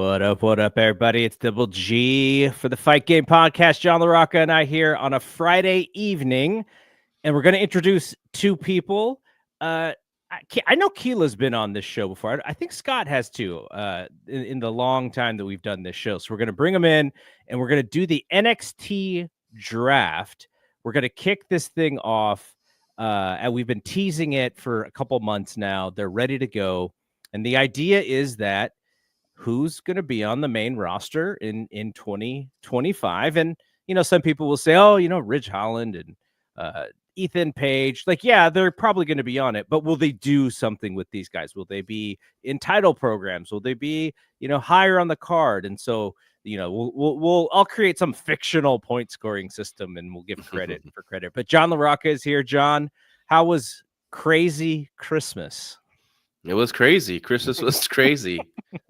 What up, everybody? It's Double G for the Fight Game Podcast. John LaRocca and I here on a Friday evening, and we're going to introduce two people. I know Keila's been on this show before. I think Scott has too, in the long time that we've done this show. So we're going to bring them in, and we're going to do the NXT Draft. We're going to kick this thing off, and we've been teasing it for a couple months now. They're ready to go, and the idea is that who's going to be on the main roster in 2025. And, some people will say, Ridge Holland and Ethan Page, they're probably going to be on it, but will they do something with these guys? Will they be in title programs? Will they be, higher on the card? And so, I'll create some fictional point scoring system and we'll give credit for credit. But John LaRocca is here. John, how was crazy Christmas? It was crazy. Christmas was crazy.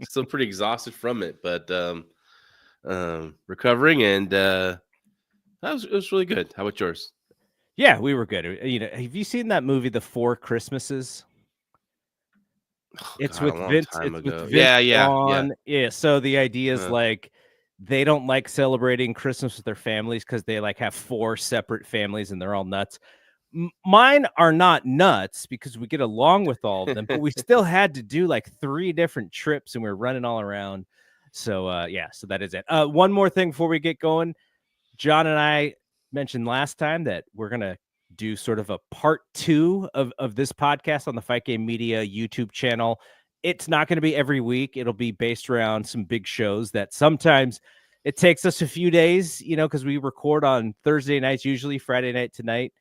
Still pretty exhausted from it, but recovering, and it was really good. How about yours? Yeah, we were good. Have you seen that movie, The Four Christmases? It's with Vince. Yeah. So the idea is they don't like celebrating Christmas with their families because they have four separate families and they're all nuts. Mine are not nuts because we get along with all of them, but we still had to do 3 different trips and we were running all around. So, so that is it. One more thing before we get going. John and I mentioned last time that we're going to do sort of a part 2 of this podcast on the Fight Game Media YouTube channel. It's not going to be every week. It'll be based around some big shows that sometimes it takes us a few days, because we record on Thursday nights, usually Friday night tonight.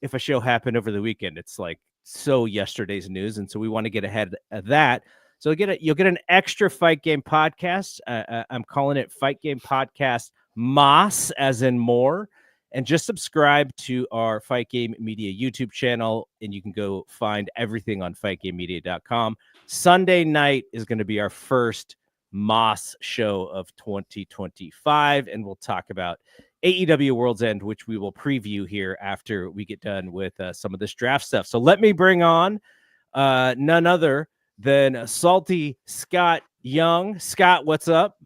If a show happened over the weekend, it's so yesterday's news. And so we want to get ahead of that. So you'll get an extra Fight Game podcast. I'm calling it Fight Game Podcast Moss, as in more. And just subscribe to our Fight Game Media YouTube channel, and you can go find everything on fightgamemedia.com. Sunday night is going to be our first Moss show of 2025, and we'll talk about AEW World's End, which we will preview here after we get done with some of this draft stuff. So let me bring on none other than Salty Scott Young. Scott, what's up?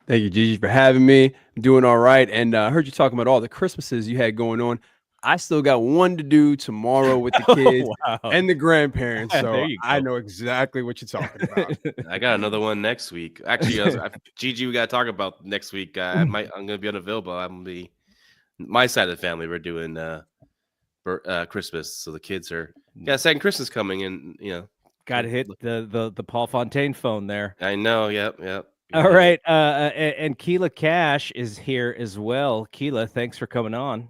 Thank you, Gigi, for having me. I'm doing all right. And I heard you talking about all the Christmases you had going on. I still got one to do tomorrow with the kids and the grandparents. So I know exactly what you're talking about. I got another one next week. Actually, Gigi, we got to talk about next week. I'm going to be unavailable. I'm going to be my side of the family. We're doing Christmas. So the kids are second Christmas coming, and got to hit the Paul Fontaine phone there. I know. Yep. All right. And Keila Cash is here as well. Keila, thanks for coming on.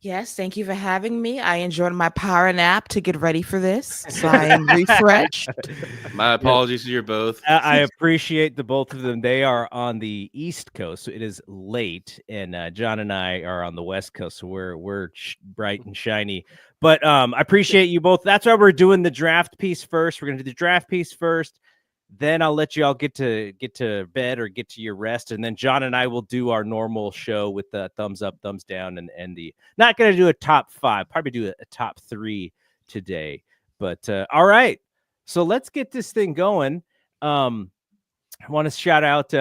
Yes, thank you for having me. I enjoyed my power nap to get ready for this, so I am refreshed. My apologies to you both. I appreciate the both of them. They are on the East Coast, so it is late, and John and I are on the West Coast, so we're bright and shiny. But I appreciate you both. That's why we're doing the draft piece first. We're going to do the draft piece first. Then I'll let you all get to bed or get to your rest, and then John and I will do our normal show with the thumbs up, thumbs down, and the not going to do a top 5, probably do a top 3 today. But all right, so let's get this thing going. I want to shout out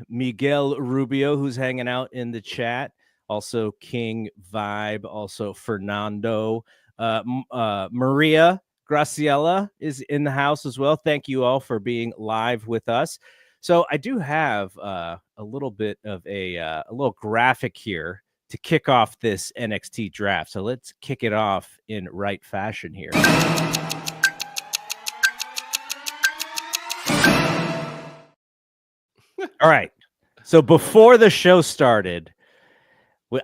Miguel Rubio, who's hanging out in the chat. Also King Vibe, also Fernando, Maria Graciela is in the house as well. Thank you all for being live with us. So I do have a little bit of a little graphic here to kick off this NXT draft. So let's kick it off in right fashion here. All right. So before the show started,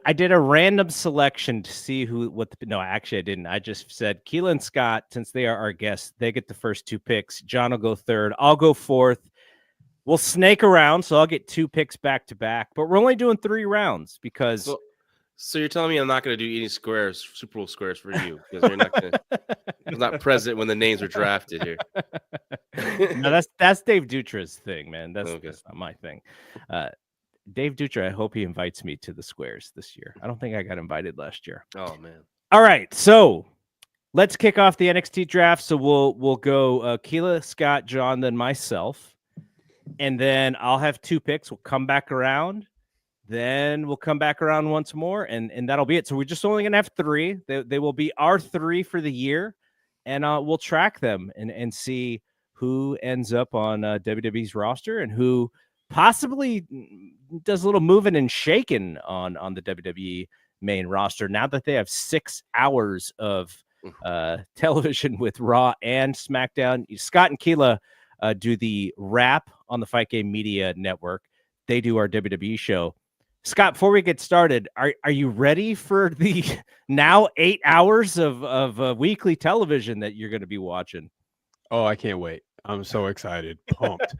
I did a random selection to see actually I didn't. I just said Keila and Scott, since they are our guests, they get the first 2 picks. John will go 3rd. I'll go 4th. We'll snake around, so I'll get 2 picks back to back. But we're only doing 3 rounds because. So you're telling me I'm not going to do any Super Bowl squares for you because you're not present when the names are drafted here. No, that's Dave Dutra's thing, man. That's not my thing. Dave Dutra, I hope he invites me to the squares this year. I don't think I got invited last year. Oh, man. All right, so let's kick off the NXT draft. So we'll go Keila, Scott, John, then myself. And then I'll have 2 picks. We'll come back around. Then we'll come back around once more, and that'll be it. So we're just only going to have 3. They will be our 3 for the year, and we'll track them and see who ends up on WWE's roster and who possibly does a little moving and shaking on the WWE main roster now that they have 6 hours of television with Raw and SmackDown. Scott and Keila do the wrap on the Fight Game Media Network. They do our WWE show. Scott, before we get started, are you ready for the now 8 hours of weekly television that you're going to be watching? Oh, I can't wait. I'm so excited. Pumped.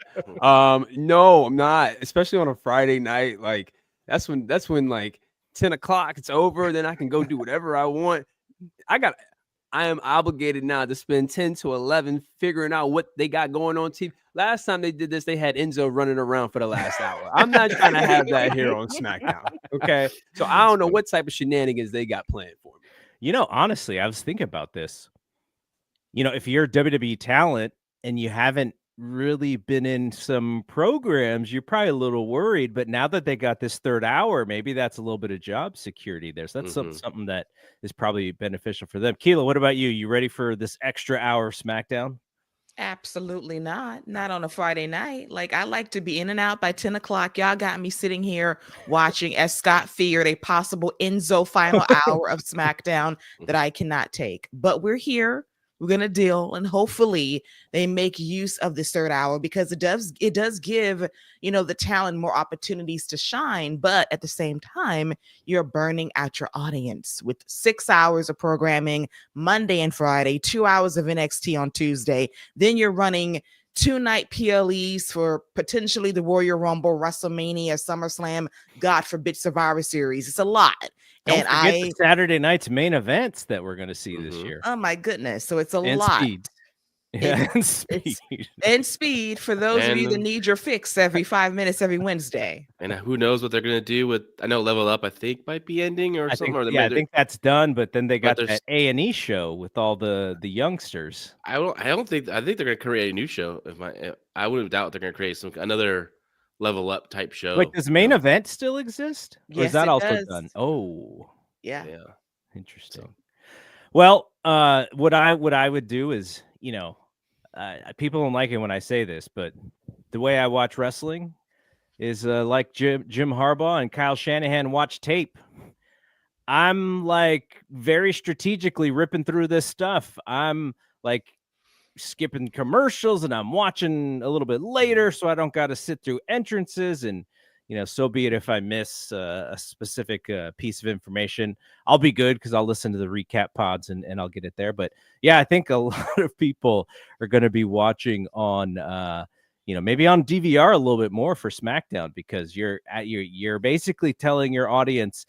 No, I'm not, especially on a Friday night. Like that's when like 10 o'clock, it's over. Then I can go do whatever I want. I am obligated now to spend 10 to 11 figuring out what they got going on TV. Last time they did this, they had Enzo running around for the last hour. I'm not trying to have that here on SmackDown. Okay. So I don't know what type of shenanigans they got planned for me. You know, honestly, I was thinking about this. You know, if you're a WWE talent and you haven't really been in some programs, you're probably a little worried. But now that they got this 3rd hour, maybe that's a little bit of job security there. So that's something that is probably beneficial for them. Keila, what about you? You ready for this extra hour of SmackDown? Absolutely not. Not on a Friday night. Like, I like to be in and out by 10 o'clock. Y'all got me sitting here watching, as Scott feared, a possible Enzo final hour of SmackDown that I cannot take. But we're here. We're going to deal, and hopefully they make use of this 3rd hour, because it does give, you know, the talent more opportunities to shine. But at the same time, you're burning out your audience with 6 hours of programming Monday and Friday, 2 hours of NXT on Tuesday. Then you're running 2-night PLEs for potentially the Royal Rumble, WrestleMania, SummerSlam, God forbid Survivor Series. It's a lot. Don't forget the Saturday night's main events that we're going to see this year. Oh my goodness. So it's a lot. Speed. Yeah, and speed for those of you that need your fix every 5 minutes every Wednesday. And who knows what they're going to do with, I know Level Up, I think, might be ending or something. I think that's done, but then they got that A&E show with all the youngsters. I think they're going to create a new show. I wouldn't doubt they're going to create another Level Up type show. Wait, does main event still exist? Yes, or is that also does. done? Oh, yeah. Interesting. So. Well, what I would do is, you know, people don't like it when I say this, but the way I watch wrestling is like Jim Harbaugh and Kyle Shanahan watch tape. I'm like very strategically ripping through this stuff. I'm like skipping commercials and I'm watching a little bit later so I don't got to sit through entrances, and you know, so be it if I miss a specific piece of information. I'll be good because I'll listen to the recap pods and I'll get it there. But yeah, I think a lot of people are going to be watching on you know, maybe on DVR a little bit more for SmackDown, because you're basically telling your audience,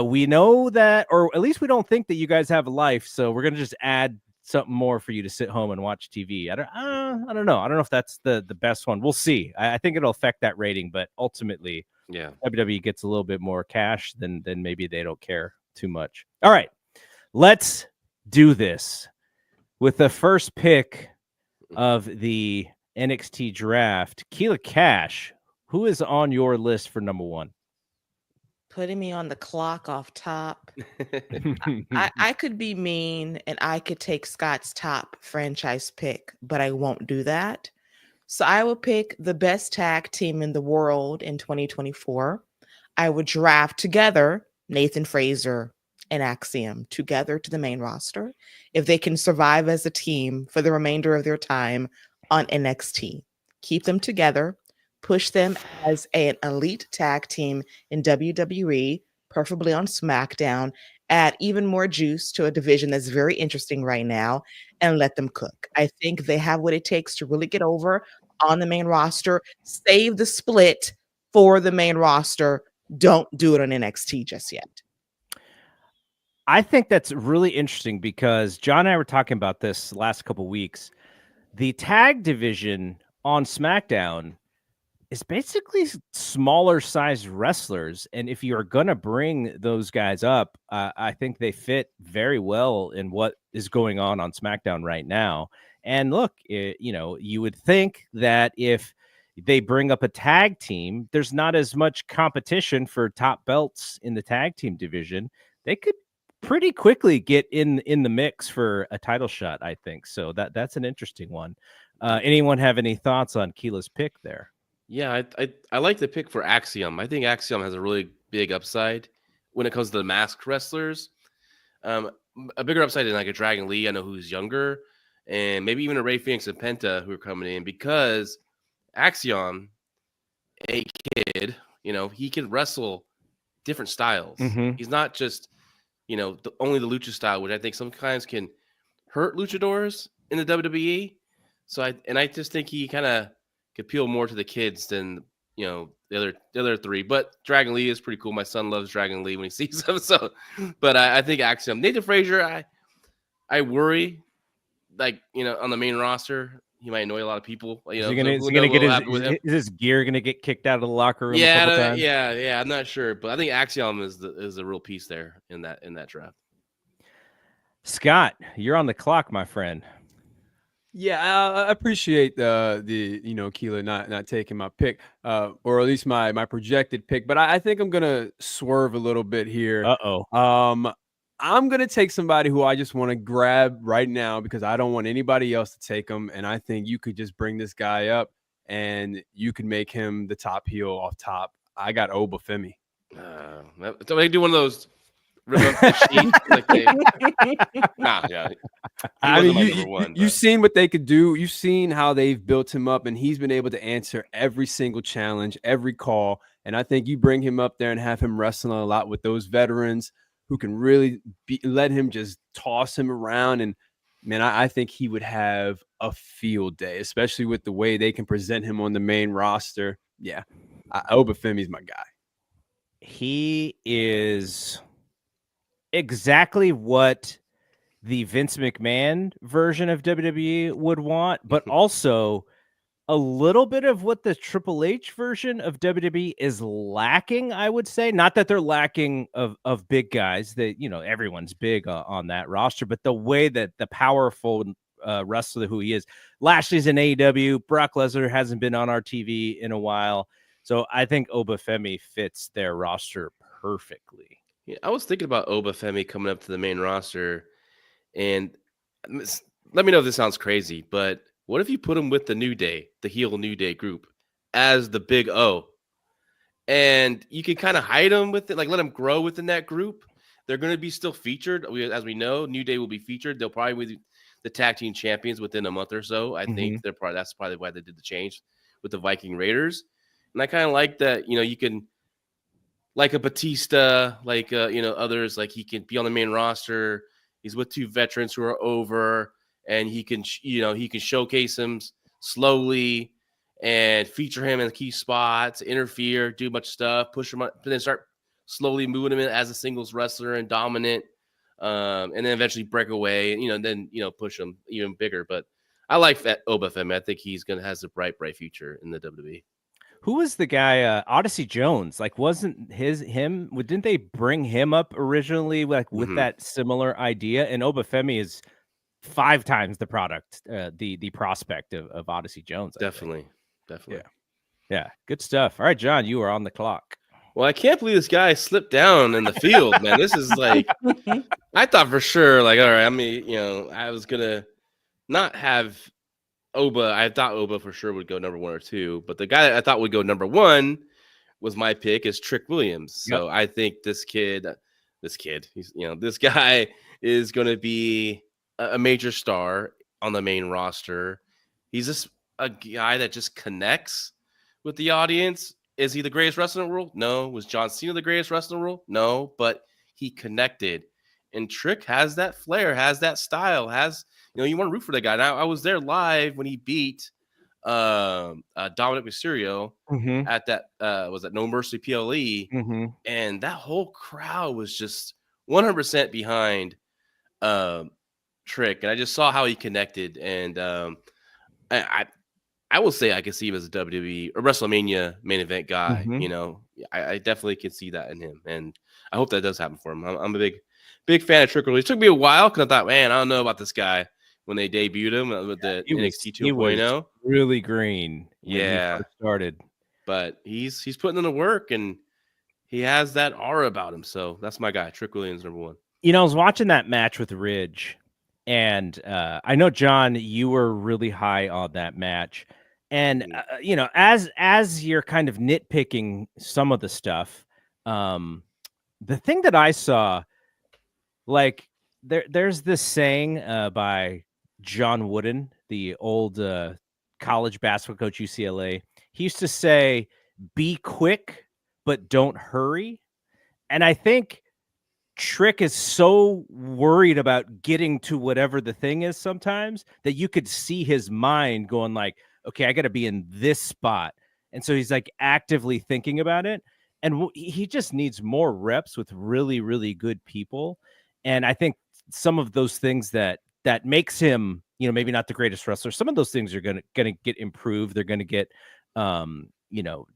we know that, or at least we don't think that you guys have a life, so we're going to just add something more for you to sit home and watch TV. I don't know. I don't know if that's the best one. We'll see. I think it'll affect that rating, but ultimately, yeah, WWE gets a little bit more cash, then maybe they don't care too much. All right, let's do this with the first pick of the NXT Draft. Keila Cash, who is on your list for number 1? Putting me on the clock off top. I could be mean and I could take Scott's top franchise pick, but I won't do that. So I will pick the best tag team in the world in 2024. I would draft together Nathan Fraser and Axiom together to the main roster if they can survive as a team for the remainder of their time on NXT. Keep them together. Push them as an elite tag team in WWE, preferably on SmackDown. Add even more juice to a division that's very interesting right now, and let them cook. I think they have what it takes to really get over on the main roster. Save the split for the main roster. Don't do it on NXT just yet. I think that's really interesting because John and I were talking about this last couple of weeks. The tag division on SmackDown is basically smaller sized wrestlers. And if you're going to bring those guys up, I think they fit very well in what is going on SmackDown right now. And look, you know, you would think that if they bring up a tag team, there's not as much competition for top belts in the tag team division. They could pretty quickly get in the mix for a title shot, I think. So that's an interesting one. Anyone have any thoughts on Keila's pick there? Yeah, I like the pick for Axiom. I think Axiom has a really big upside when it comes to the masked wrestlers. A bigger upside than like a Dragon Lee, I know, who's younger, and maybe even a Ray Phoenix and Penta who are coming in, because Axiom, a kid, he can wrestle different styles. He's not just only the lucha style, which I think sometimes can hurt luchadors in the WWE. So I just think he kind of could appeal more to the kids than the other three. But Dragon Lee is pretty cool. My son loves Dragon Lee when he sees him. So, but I think Axiom, Nathan Frazier, I worry, like on the main roster, he might annoy a lot of people. Is his gear gonna get kicked out of the locker room? Yeah. I'm not sure, but I think Axiom is the real piece there in that draft. Scott, you're on the clock, my friend. Yeah, I appreciate the Keila not taking my pick, or at least my projected pick. But I think I'm gonna swerve a little bit here. I'm going to take somebody who I just want to grab right now because I don't want anybody else to take him. And I think you could just bring this guy up and you could make him the top heel off top. I got Obafemi. So they do one of those rip up the sheet. Yeah. I mean, you've seen what they could do. You've seen how they've built him up, and he's been able to answer every single challenge, every call. And I think you bring him up there and have him wrestling a lot with those veterans who can really let him just toss him around. And man, I think he would have a field day, especially with the way they can present him on the main roster. Yeah, Obafemi's my guy. He is exactly what the Vince McMahon version of WWE would want, but also a little bit of what the Triple H version of WWE is lacking, I would say. Not that they're lacking of big guys. Everyone's big on that roster, but the way that the powerful wrestler who he is. Lashley's in AEW. Brock Lesnar hasn't been on our TV in a while. So I think Obafemi fits their roster perfectly. Yeah, I was thinking about Obafemi coming up to the main roster, and let me know if this sounds crazy, but what if you put him with the New Day, the heel New Day group, as the big O? And you can kind of hide him with it, like let him grow within that group. They're going to be still featured. As we know, New Day will be featured. They'll probably be the tag team champions within a month or so. I think that's probably why they did the change with the Viking Raiders. And I kind of like that, you can, like a Batista, like, others, like he can be on the main roster. He's with two veterans who are over, and he can, he can showcase him slowly and feature him in key spots, interfere, do much stuff, push him up, but then start slowly moving him in as a singles wrestler and dominant, and then eventually break away and, then, push him even bigger. But I like that Obafemi. I think he's has a bright future in the WWE. Who was the guy? Odyssey Jones. Like, wasn't him? Didn't they bring him up originally, like with that similar idea? And Obafemi is 5 times the product, the prospect of Odyssey Jones. Definitely. Yeah. Good stuff. All right, John, you are on the clock. Well, I can't believe this guy slipped down in the field, man. This is like, I thought for sure, like, all right, I mean, I was gonna not have Oba. I thought Oba for sure would go number 1 or 2, but the guy that I thought would go number 1 was my pick, is Trick Williams. So I think this guy is going to be a major star on the main roster. He's just a guy that just connects with the audience. Is he the greatest wrestler in the world? No. Was John Cena the greatest wrestler in the world? No, but he connected. And Trick has that flair, has that style, you want to root for the guy. Now, I was there live when he beat Dominic Mysterio at that, was it No Mercy PLE? And that whole crowd was just 100% behind Trick. And I just saw how he connected. And I will say I can see him as a WWE or WrestleMania main event guy. I definitely can see that in him. And I hope that does happen for him. I'm a big fan of Trick Williams. It took me a while because I thought, man, I don't know about this guy. when they debuted him with the NXT 2.0. Really green when he first started. But he's putting in the work, and he has that aura about him. So that's my guy, Trick Williams, number 1. You know, I was watching that match with Ridge, and I know, John, you were really high on that match. And, you know, as you're kind of nitpicking some of the stuff, the thing that I saw, like, there's this saying by John Wooden, the old college basketball coach, UCLA. He used to say, be quick, but don't hurry. And I think Trick is so worried about getting to whatever the thing is sometimes that you could see his mind going like, okay, I got to be in this spot. And so he's like actively thinking about it. And he just needs more reps with really, really good people. And I think some of those things that makes him, you know, maybe not the greatest wrestler, some of those things are going to get improved. They're going to get, you know,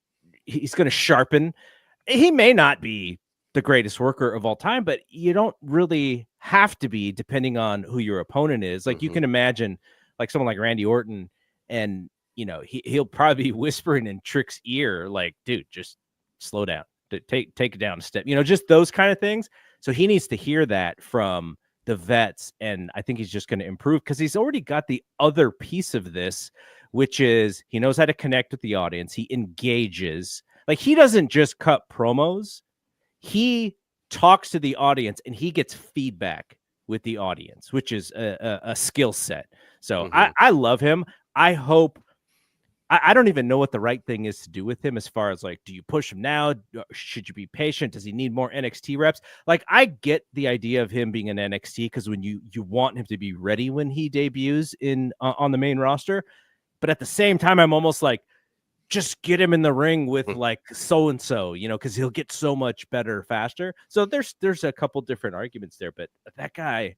he's going to sharpen. He may not be the greatest worker of all time, but you don't really have to be, depending on who your opponent is. Like, you can imagine like someone like Randy Orton, and, you know, he'll probably be whispering in Trick's ear, like, dude, just slow down, take it down a step, you know, just those kind of things. So he needs to hear that from the vets. And I think he's just going to improve, because he's already got the other piece of this, which is he knows how to connect with the audience. He engages. Like, he doesn't just cut promos. He talks to the audience, and he gets feedback with the audience, which is a skill set. So I love him. I hope, I don't even know what the right thing is to do with him, as far as like, do you push him now? Should you be patient? Does he need more NXT reps? Like, I get the idea of him being an NXT, because when you want him to be ready when he debuts on the main roster. But at the same time, I'm almost like, just get him in the ring with like so-and-so, you know, because he'll get so much better faster. So there's a couple different arguments there, but that guy,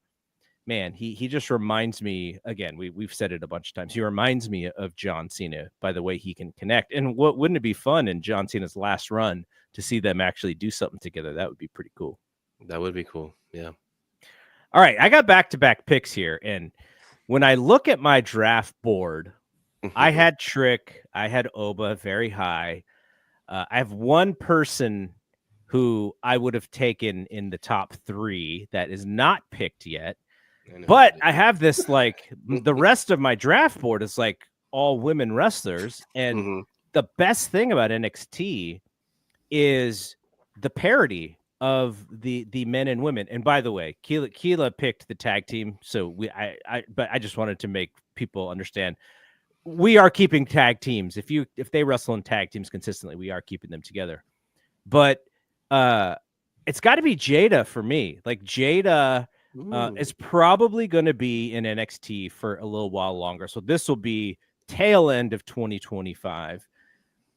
man, he just reminds me, again, we've said it a bunch of times, he reminds me of John Cena by the way he can connect. And wouldn't it be fun in John Cena's last run to see them actually do something together? That would be pretty cool. That would be cool. Yeah. All right, I got back-to-back picks here, and when I look at my draft board, I had Trick, I had Oba very high. I have one person who I would have taken in the top 3 that is not picked yet. But I have this, like, the rest of my draft board is like all women wrestlers. And the best thing about NXT is the parity of the men and women. And by the way, Keila picked the tag team. So but I just wanted to make people understand, we are keeping tag teams. If they wrestle in tag teams consistently, we are keeping them together. But it's got to be Jada for me. Like, Jada is probably going to be in NXT for a little while longer. So this will be tail end of 2025.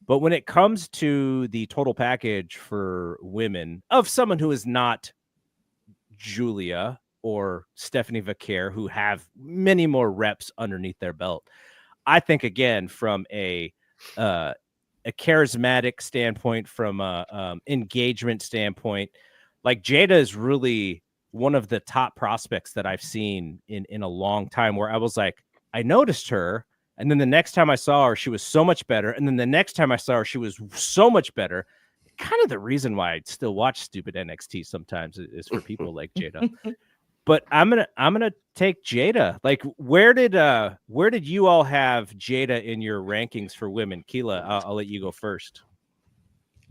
But when it comes to the total package for women of someone who is not Julia or Stephanie Vaquer, who have many more reps underneath their belt, I think, again, from a charismatic standpoint, from a engagement standpoint, like, Jada is really one of the top prospects that I've seen in a long time, where I was like, I noticed her, and then the next time I saw her, she was so much better, and then the next time I saw her, she was so much better. Kind of the reason why I still watch stupid NXT sometimes is for people like Jada. But I'm gonna take Jada. Like, where did you all have Jada in your rankings for women? Keila, I'll let you go first.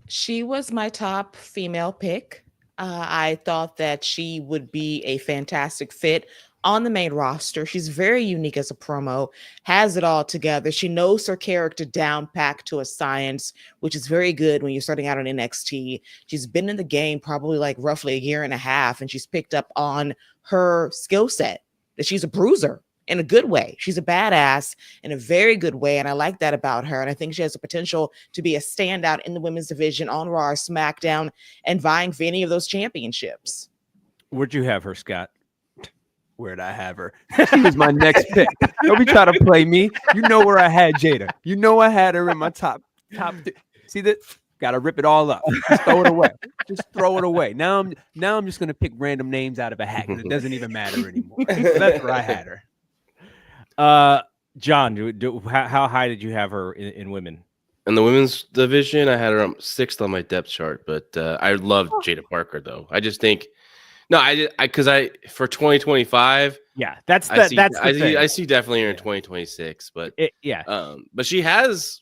She was my top female pick. I thought that she would be a fantastic fit on the main roster. She's very unique as a promo, has it all together. She knows her character down packed to a science, which is very good when you're starting out on NXT. She's been in the game probably like roughly a year and a half, and she's picked up on her skill set, that she's a bruiser in a good way. She's a badass in a very good way, and I like that about her. And I think she has the potential to be a standout in the women's division on Raw or SmackDown and vying for any of those championships. Where'd you have her, Scott? Where'd I have her? She was my next pick. Don't be trying to play me. You know where I had Jada. You know I had her in my top. See that? Got to rip it all up. Just throw it away. Just throw it away. Now I'm just gonna pick random names out of a hat, because it doesn't even matter anymore. So that's where I had her. John, how high did you have her in women? In the women's division, I had her 6th on my depth chart, but I love Jada Parker though. I just think because for 2025, I see definitely her in 2026, but but she has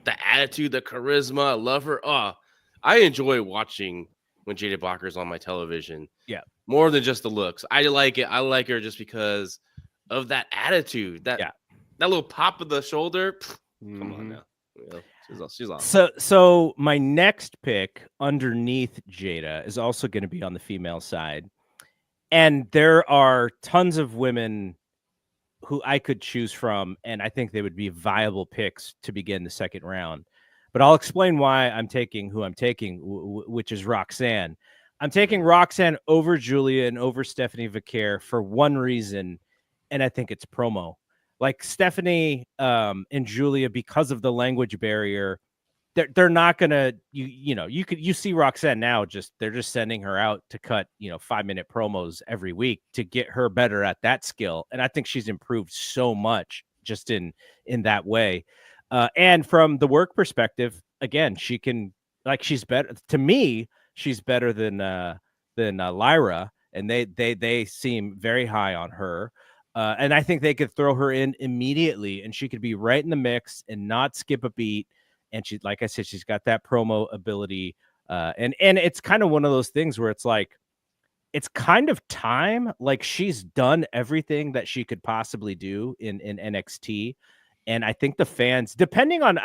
the attitude, the charisma. I love her. I enjoy watching when Jada Parker's on my television. Yeah, more than just the looks. I like it. I like her just because of that attitude, that little pop of the shoulder. Come on now. She's awesome. So my next pick underneath Jada is also going to be on the female side. And there are tons of women who I could choose from, and I think they would be viable picks to begin the second round. But I'll explain why I'm taking who I'm taking, which is Roxanne. I'm taking Roxanne over Julia and over Stephanie Vaquer for one reason, and I think it's promo. Like Stephanie and Julia, because of the language barrier, they're not gonna you see Roxanne now, they're just sending her out to cut 5-minute promos every week to get her better at that skill, and I think she's improved so much just in that way. And from the work perspective, again, she can, she's better to me. She's better than Lyra, and they seem very high on her. And I think they could throw her in immediately, and she could be right in the mix and not skip a beat. And she, like I said, she's got that promo ability. And it's kind of one of those things where it's like, it's kind of time. Like, she's done everything that she could possibly do in NXT. And I think the fans, depending on,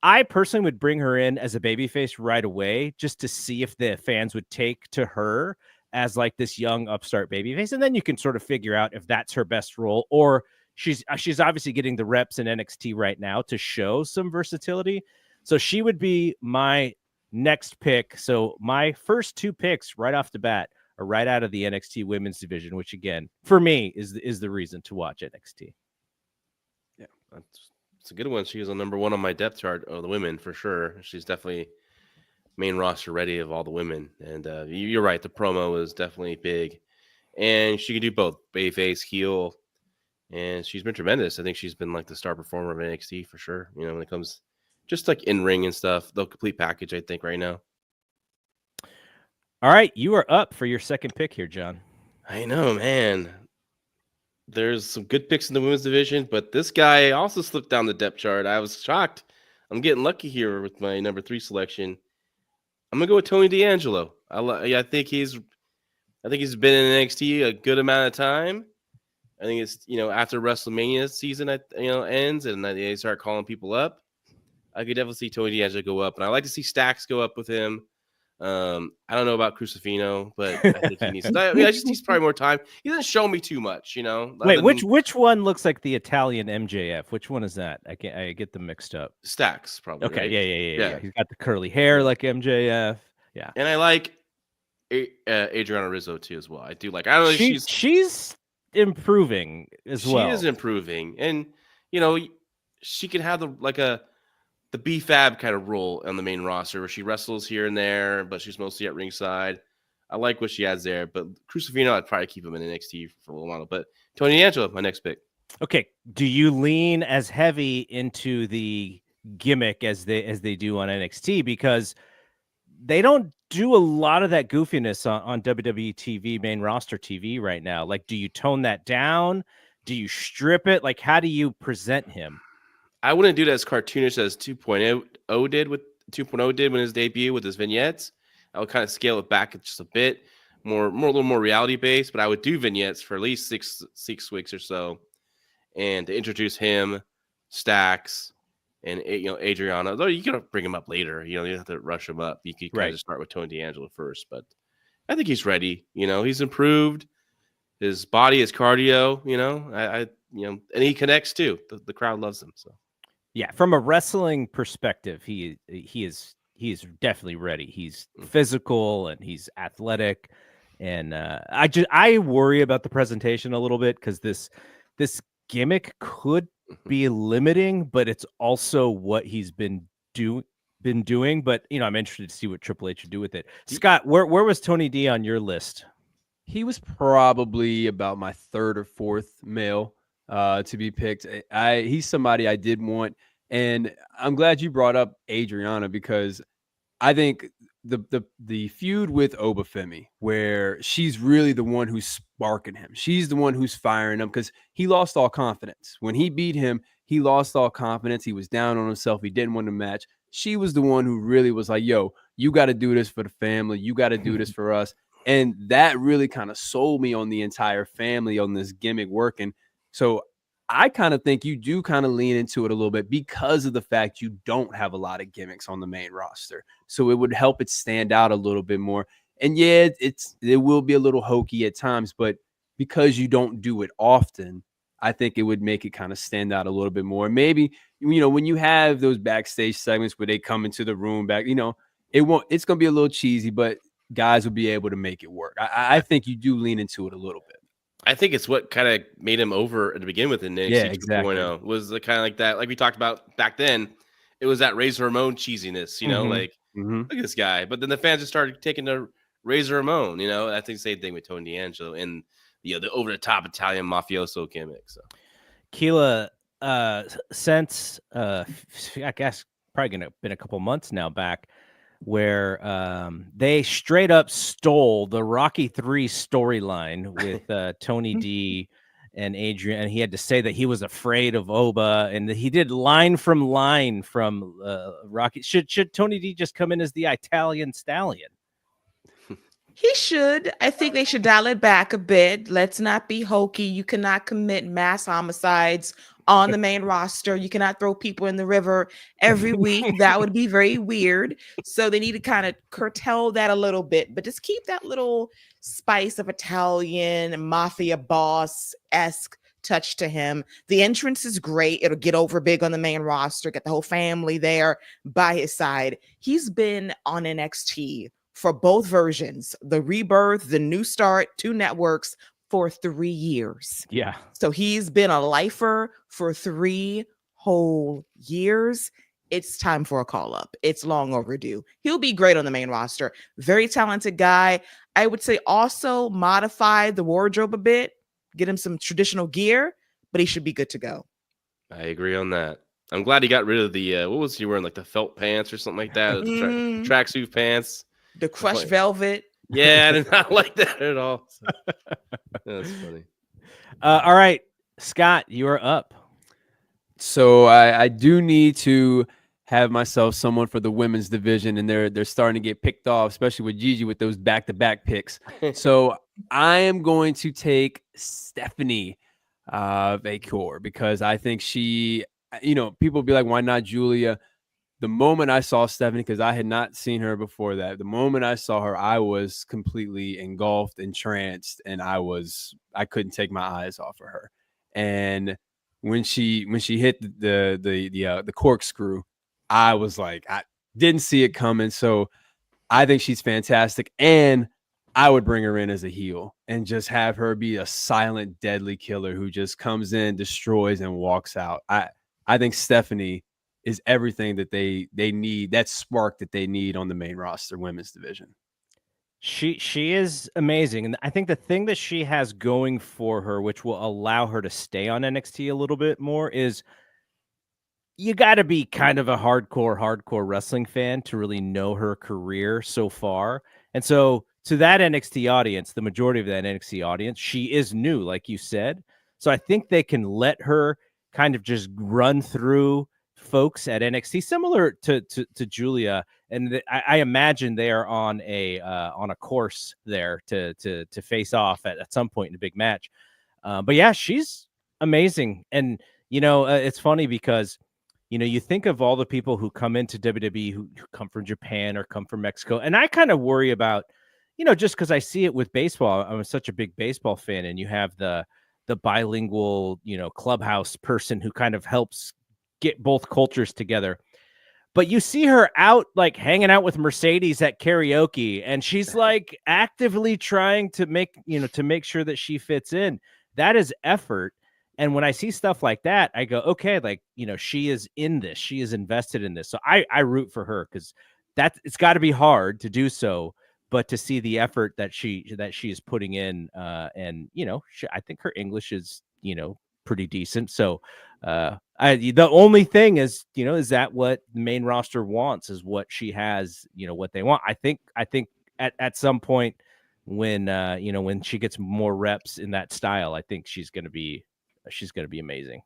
I personally would bring her in as a babyface right away, just to see if the fans would take to her as like this young upstart babyface. And then you can sort of figure out if that's her best role, or she's obviously getting the reps in NXT right now to show some versatility. So she would be my next pick. So my first two picks right off the bat are right out of the NXT women's division, which again, for me, is the reason to watch NXT. Yeah, it's a good one. She was on number 1 on my depth chart of the women for sure. She's definitely main roster ready of all the women. And you're right, the promo is definitely big. And she can do both, babyface, heel. And she's been tremendous. I think she's been like the star performer of NXT for sure. When it comes just like in ring and stuff, the complete package, I think, right now. All right, you are up for your second pick here, John. I know, man. There's some good picks in the women's division, but this guy also slipped down the depth chart. I was shocked. I'm getting lucky here with my number 3 selection. I'm gonna go with Tony D'Angelo. I think he's been in NXT a good amount of time. I think it's after WrestleMania season ends and they start calling people up. I could definitely see Tony D'Angelo go up, and I like to see Stacks go up with him. I don't know about Crucifino, but I think he needs. I just needs probably more time. He doesn't show me too much, Wait, which one looks like the Italian MJF? Which one is that? I get them mixed up. Stacks, probably. Okay, right? yeah. He's got the curly hair like MJF. Yeah, and I like Adriana Rizzo too as well. I do like. I don't know. She's improving as well. She is improving, and she can have the B-Fab kind of role on the main roster where she wrestles here and there, but she's mostly at ringside. I like what she has there, but Crucifino, I'd probably keep him in NXT for a little while. But Tony D'Angelo, my next pick. Okay, do you lean as heavy into the gimmick as they do on NXT? Because they don't do a lot of that goofiness on WWE TV, main roster TV right now. Like, do you tone that down? Do you strip it? Like, how do you present him? I wouldn't do that as cartoonish as 2.0 did when his debut with his vignettes. I would kind of scale it back just a bit, a little more reality based. But I would do vignettes for at least six weeks or so, and to introduce him, Stacks, and Adriana. Though you can bring him up later. You have to rush him up. You can kind of just start with Tony D'Angelo first. But I think he's ready. He's improved. His body, his cardio. And he connects too. The crowd loves him. So. Yeah, from a wrestling perspective, he is definitely ready. He's physical and he's athletic, and I worry about the presentation a little bit because this gimmick could be limiting, but it's also what he's been doing. But I'm interested to see what Triple H would do with it. Scott, where was Tony D on your list? He was probably about my 3rd or 4th male. to be picked. He's somebody I did want, and I'm glad you brought up Adriana, because I think the feud with Obafemi, where she's really the one who's sparking him. She's the one who's firing him, because he lost all confidence. When he beat him, he lost all confidence. He was down on himself. He didn't want to match. She was the one who really was like, yo, you got to do this for the family. You got to do this for us. And that really kind of sold me on the entire family, on this gimmick working. So I kind of think you do kind of lean into it a little bit, because of the fact you don't have a lot of gimmicks on the main roster. So it would help it stand out a little bit more. And yeah, it will be a little hokey at times, but because you don't do it often, I think it would make it kind of stand out a little bit more. Maybe, when you have those backstage segments where they come into the room back, it's going to be a little cheesy, but guys will be able to make it work. I think you do lean into it a little bit. I think it's what kind of made him over to begin with in NXT 2.0 was the kind of like that, like we talked about back then. It was that Razor Ramon cheesiness, look at this guy. But then the fans just started taking the Razor Ramon, I think the same thing with Tony D'Angelo and the over the top Italian mafioso gimmick. So, Keila, since I guess probably been a couple months now back, where they straight up stole the Rocky 3 storyline with Tony D and Adrian, and he had to say that he was afraid of Oba, and he did line from Rocky. Should Tony D just come in as the Italian stallion? He should. I think they should dial it back a bit. Let's not be hokey. You cannot commit mass homicides on the main roster. You cannot throw people in the river every week. That would be very weird. So they need to kind of curtail that a little bit, but just keep that little spice of Italian mafia boss-esque touch to him. The entrance is great. It'll get over big on the main roster, get the whole family there by his side. He's been on NXT for both versions, the Rebirth, the New Start, 2 networks, for 3 years. Yeah. So he's been a lifer for 3 whole years. It's time for a call up. It's long overdue. He'll be great on the main roster. Very talented guy. I would say also modify the wardrobe a bit, get him some traditional gear, but he should be good to go. I agree on that. I'm glad he got rid of the, what was he wearing? Like the felt pants or something like that? Tracksuit pants. The crushed velvet. Yeah, I did not like that at all. So, that's funny. All right, Scott, you are up. So I do need to have myself someone for the women's division, and they're starting to get picked off, especially with Gigi with those back-to-back picks. So I am going to take Stephanie Vacor, because I think she, people will be like, why not Julia? The moment I saw Stephanie, because I had not seen her before that, the moment I saw her, I was completely engulfed, entranced, and I couldn't take my eyes off of her. And when she hit the corkscrew, I was like, I didn't see it coming. So I think she's fantastic, and I would bring her in as a heel and just have her be a silent, deadly killer who just comes in, destroys, and walks out. I think Stephanie is everything that they need, that spark that they need on the main roster women's division. She is amazing. And I think the thing that she has going for her, which will allow her to stay on NXT a little bit more, is you got to be kind of a hardcore wrestling fan to really know her career so far. And so to that NXT audience, the majority of that NXT audience, she is new, like you said. So I think they can let her kind of just run through folks at NXT, similar to Julia, and I imagine they are on a course there to face off at some point in a big match. But yeah, she's amazing, and it's funny because you think of all the people who come into WWE who come from Japan or come from Mexico, and I kind of worry about just because I see it with baseball. I'm such a big baseball fan, and you have the bilingual clubhouse person who kind of helps get both cultures together. But you see her out like hanging out with Mercedes at karaoke, and she's like actively trying to make sure that she fits in. That is effort. And when I see stuff like that, I go, okay, like, she is in this, she is invested in this. So I root for her, because it's got to be hard to do so, but to see the effort that she is putting in, and I think her English is pretty decent. So the only thing is, is that what the main roster wants, is what she has, what they want. I think at some point when when she gets more reps in that style, I think she's going to be amazing.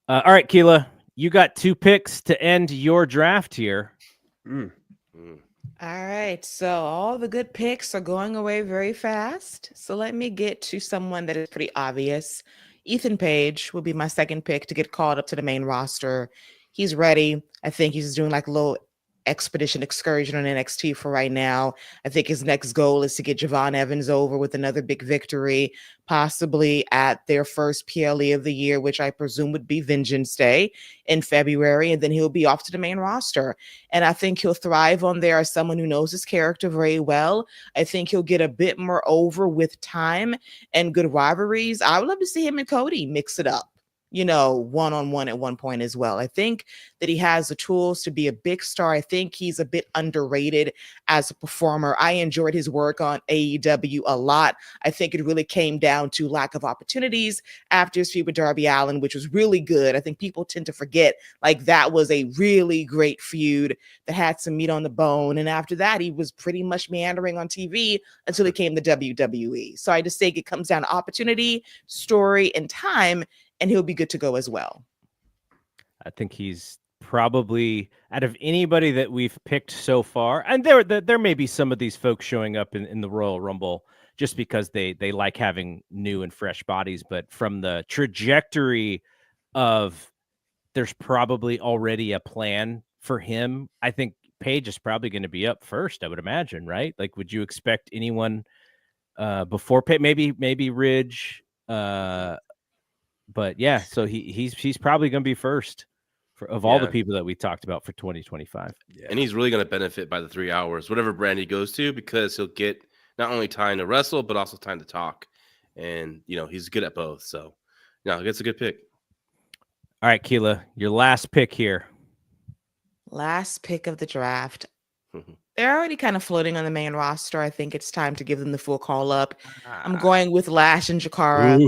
All right, Keila, you got 2 picks to end your draft here. All right, so all the good picks are going away very fast. So let me get to someone that is pretty obvious. Ethan Page will be my second pick to get called up to the main roster. He's ready. I think he's doing like a little excursion on NXT for right now. I think his next goal is to get Javon Evans over with another big victory, possibly at their first PLE of the year, which I presume would be Vengeance Day in February, and then he'll be off to the main roster. And I think he'll thrive on there as someone who knows his character very well. I think he'll get a bit more over with time and good rivalries. I would love to see him and Cody mix it up, one-on-one at one point as well. I think that he has the tools to be a big star. I think he's a bit underrated as a performer. I enjoyed his work on AEW a lot. I think it really came down to lack of opportunities after his feud with Darby Allin, which was really good. I think people tend to forget, like, that was a really great feud that had some meat on the bone. And after that, he was pretty much meandering on TV until he came to WWE. So I just think it comes down to opportunity, story, and time, and he'll be good to go as well. I think he's probably, out of anybody that we've picked so far, and there may be some of these folks showing up in the Royal Rumble just because they like having new and fresh bodies, but from the trajectory of there's probably already a plan for him, I think Paige is probably going to be up first, I would imagine, right? Like, would you expect anyone before Paige? Maybe Ridge, but yeah, so he's probably going to be first of all the people that we talked about for 2025. Yeah. And he's really going to benefit by the 3 hours, whatever brand he goes to, because he'll get not only time to wrestle, but also time to talk. And, he's good at both. So, it's a good pick. All right, Keila, your last pick here. Last pick of the draft. They're already kind of floating on the main roster. I think it's time to give them the full call up. I'm going with Lash and Jakara.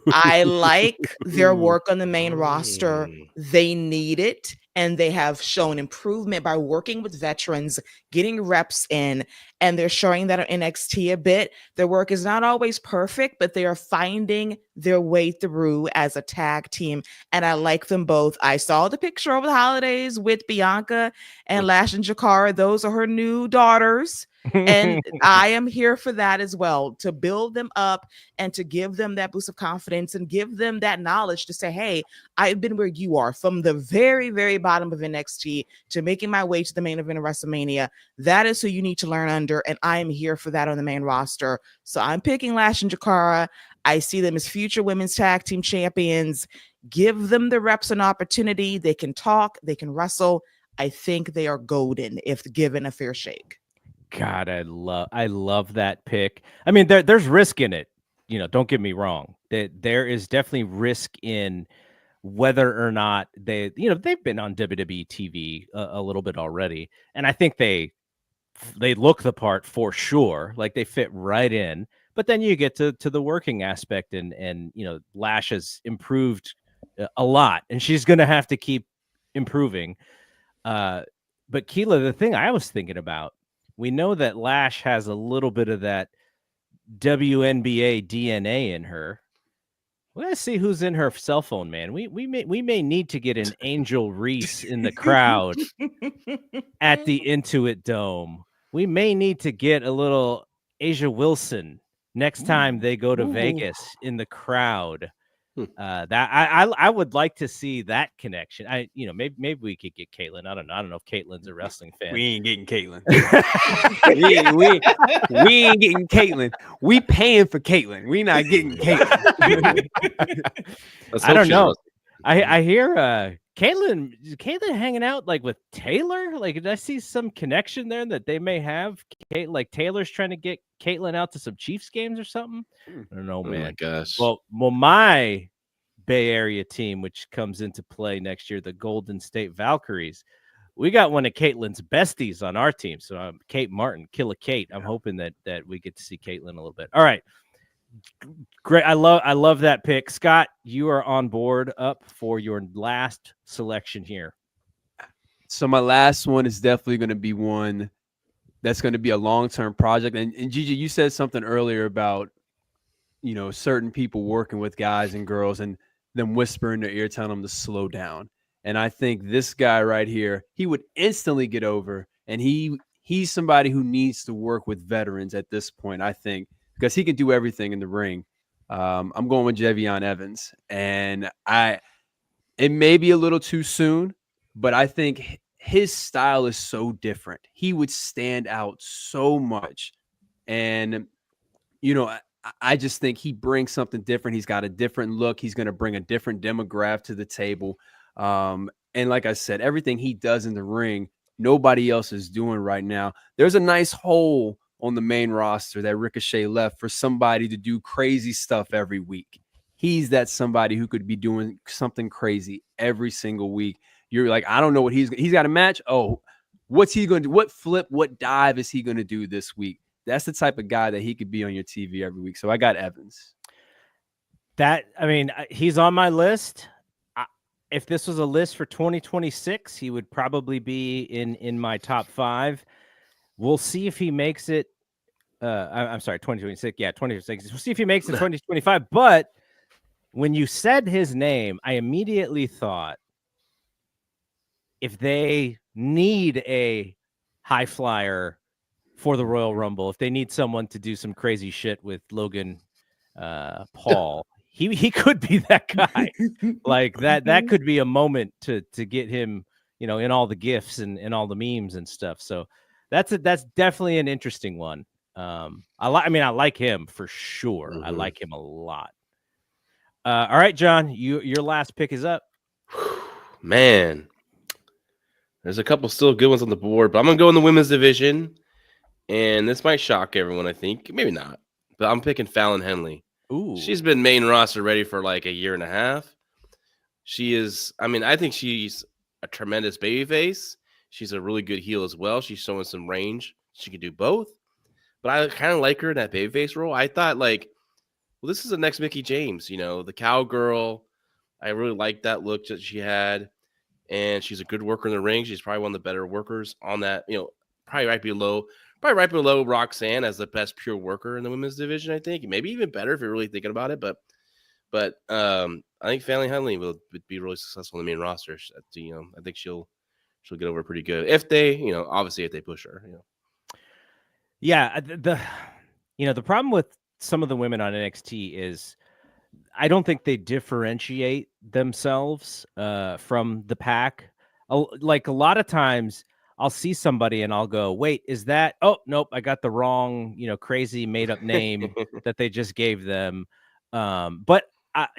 I like their work on the main roster. They need it, and they have shown improvement by working with veterans, getting reps in, and they're showing that on NXT a bit. Their work is not always perfect, but they are finding their way through as a tag team, and I like them both. I saw the picture over the holidays with Bianca and Lash and Jakara. Those are her new daughters. And I am here for that as well, to build them up and to give them that boost of confidence and give them that knowledge to say, hey, I've been where you are, from the very, very bottom of NXT to making my way to the main event of WrestleMania. That is who you need to learn under, and I am here for that on the main roster. So I'm picking Lash and Jakara. I see them as future women's tag team champions. Give them the reps and opportunity. They can talk, they can wrestle. I think they are golden if given a fair shake. God, I love that pick. I mean, there's risk in it. Don't get me wrong. There is definitely risk in whether or not they've been on WWE TV a little bit already, and I think they look the part for sure. Like, they fit right in. But then you get to the working aspect, and Lash has improved a lot, and she's going to have to keep improving. But Keila, the thing I was thinking about, we know that Lash has a little bit of that WNBA DNA in her. Let's see who's in her cell phone, man. We may need to get an Angel Reese in the crowd at the Intuit Dome. We may need to get a little Asia Wilson next time they go to Vegas in the crowd. That I would like to see that connection. Maybe we could get Caitlyn. I don't know if Caitlin's a wrestling fan. We ain't getting Caitlyn. we ain't getting Caitlyn. We paying for Caitlyn. We not getting Caitlyn. I don't know. I hear Caitlyn hanging out like with Taylor. Like, did I see some connection there that they may have? Like, Taylor's trying to get Caitlyn out to some Chiefs games or something. I don't know, man. Oh my gosh. Well, my Bay Area team, which comes into play next year, the Golden State Valkyries, we got one of Caitlyn's besties on our team. So Kate Martin, Killa Kate. I'm hoping that we get to see Caitlyn a little bit. All right. Great. I love that pick. Scott, you are on board up for your last selection here. So my last one is definitely going to be one that's going to be a long-term project. And Gigi, you said something earlier about, certain people working with guys and girls and them whispering in their ear, telling them to slow down. And I think this guy right here, he would instantly get over. And he's somebody who needs to work with veterans at this point, I think, because he can do everything in the ring. I'm going with Javion Evans. And it may be a little too soon, but I think his style is so different. He would stand out so much. And, I just think he brings something different. He's got a different look. He's going to bring a different demographic to the table. And like I said, everything he does in the ring, nobody else is doing right now. There's a nice hole on the main roster that Ricochet left for somebody to do crazy stuff every week. He's that somebody who could be doing something crazy every single week. You're like, I don't know what he's got a match. Oh, what's he going to do? What flip, what dive is he going to do this week? That's the type of guy that he could be on your TV every week. So I got Evans. He's on my list. If this was a list for 2026, he would probably be in my top 5. We'll see if he makes it. I'm sorry, 2026. Yeah, 2026. We'll see if he makes it 2025. But when you said his name, I immediately thought, if they need a high flyer for the Royal Rumble, if they need someone to do some crazy shit with Logan Paul, he could be that guy. Like that could be a moment to get him, in all the gifs and all the memes and stuff. So that's definitely an interesting one. I like him for sure. Mm-hmm. I like him a lot. All right, John, your last pick is up. Man, there's a couple still good ones on the board, but I'm gonna go in the women's division, and this might shock everyone. I think maybe not, but I'm picking Fallon Henley. Ooh, she's been main roster ready for like a year and a half. She is. I think she's a tremendous babyface. She's a really good heel as well. She's showing some range. She can do both. But I kind of like her in that babyface role. I thought, this is the next Mickie James, the cowgirl. I really liked that look that she had. And she's a good worker in the ring. She's probably one of the better workers on that, probably right below Roxanne as the best pure worker in the women's division, I think. Maybe even better if you're really thinking about it. But I think Fallon Henley would be really successful in the main roster. I think she'll get over pretty good if they, obviously if they push her. Yeah, the problem with some of the women on NXT is I don't think they differentiate themselves from the pack. Like a lot of times I'll see somebody and I'll go, wait, is that? Oh, nope, I got the wrong, crazy made up name that they just gave them. But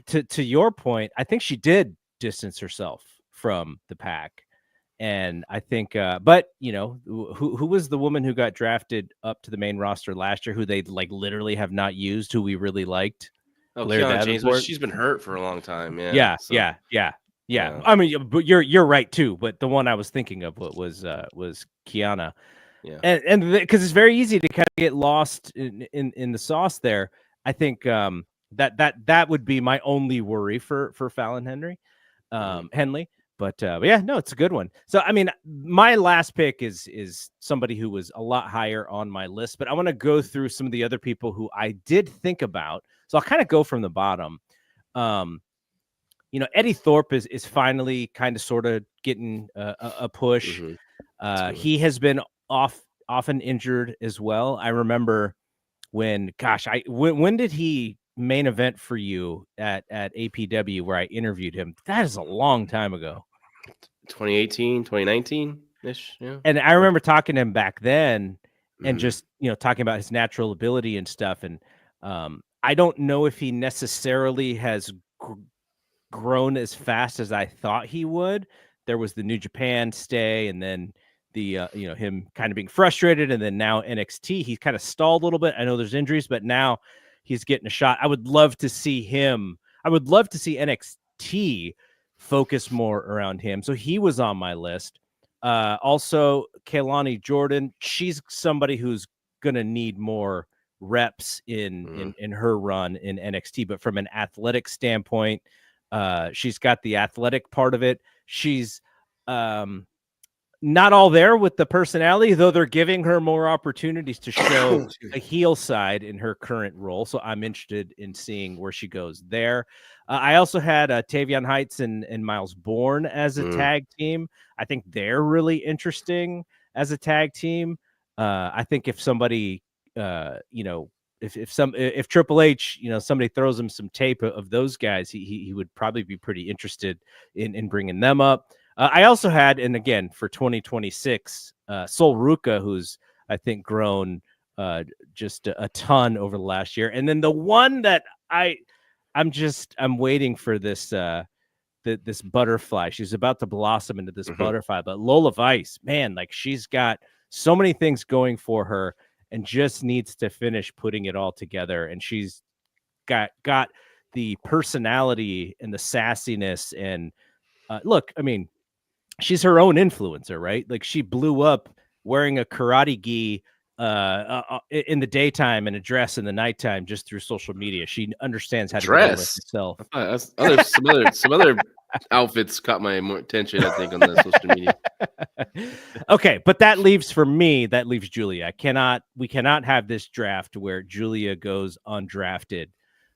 to your point, I think she did distance herself from the pack. And I think, but who was the woman who got drafted up to the main roster last year, who they literally have not used, who we really liked? Oh, Kiana James, but she's been hurt for a long time. Yeah. I mean, but you're right too. But the one I was thinking of was Kiana. Yeah. And because it's very easy to kind of get lost in the sauce there. I think that would be my only worry for Fallon Henley. But yeah, no, it's a good one. So, my last pick is somebody who was a lot higher on my list, but I want to go through some of the other people who I did think about. So I'll kind of go from the bottom. Eddie Thorpe is finally kind of sort of getting a push. Mm-hmm. He has been often injured as well. I remember when did he main event for you at APW where I interviewed him? That is a long time ago. 2018, 2019-ish. Yeah. And I remember talking to him back then and just, talking about his natural ability and stuff. And I don't know if he necessarily has grown as fast as I thought he would. There was the New Japan stay and then the him kind of being frustrated, and then now NXT, he's kind of stalled a little bit. I know there's injuries, but now he's getting a shot. I would love to see him. I would love to see NXT focus more around him. So he was on my list. Also, Keilani Jordan. She's somebody who's going to need more reps in her run in NXT, but from an athletic standpoint, she's got the athletic part of it. She's not all there with the personality, though they're giving her more opportunities to show a heel side in her current role. So I'm interested in seeing where she goes there. I also had Tavion Heights and Miles Bourne as a tag team. I think they're really interesting as a tag team. I think if somebody, if Triple H, somebody throws him some tape of those guys, he would probably be pretty interested in bringing them up. I also had, and again for 2026, Sol Ruca, who's I think grown just a ton over the last year, and then the one that I'm waiting for this this butterfly. She's about to blossom into this butterfly, but Lola Vice, man, like she's got so many things going for her, and just needs to finish putting it all together. And she's got the personality and the sassiness. And look, I mean, she's her own influencer, right? Like she blew up wearing a karate gi in the daytime and a dress in the nighttime just through social media. She understands how to dress herself. Some other outfits caught my more attention, I think, on the social media. Okay, but that leaves Julia. We cannot have this draft where Julia goes undrafted.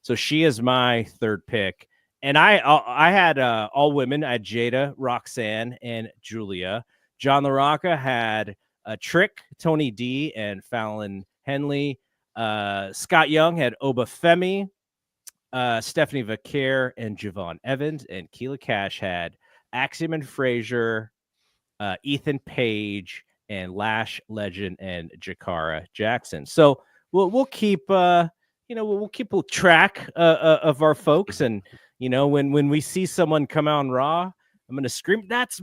So she is my third pick. And I had all women. I had Jada, Roxanne, and Julia. John LaRocca had Trick, Tony D, and Fallon Henley. Scott Young had Oba Femi, Stephanie Vaquer, and Javon Evans. And Keila Cash had Axiom and Frazier, Ethan Page, and Lash Legend, and Jakara Jackson. So we'll keep we'll keep track of our folks. And when we see someone come out on Raw, I'm going to scream, that's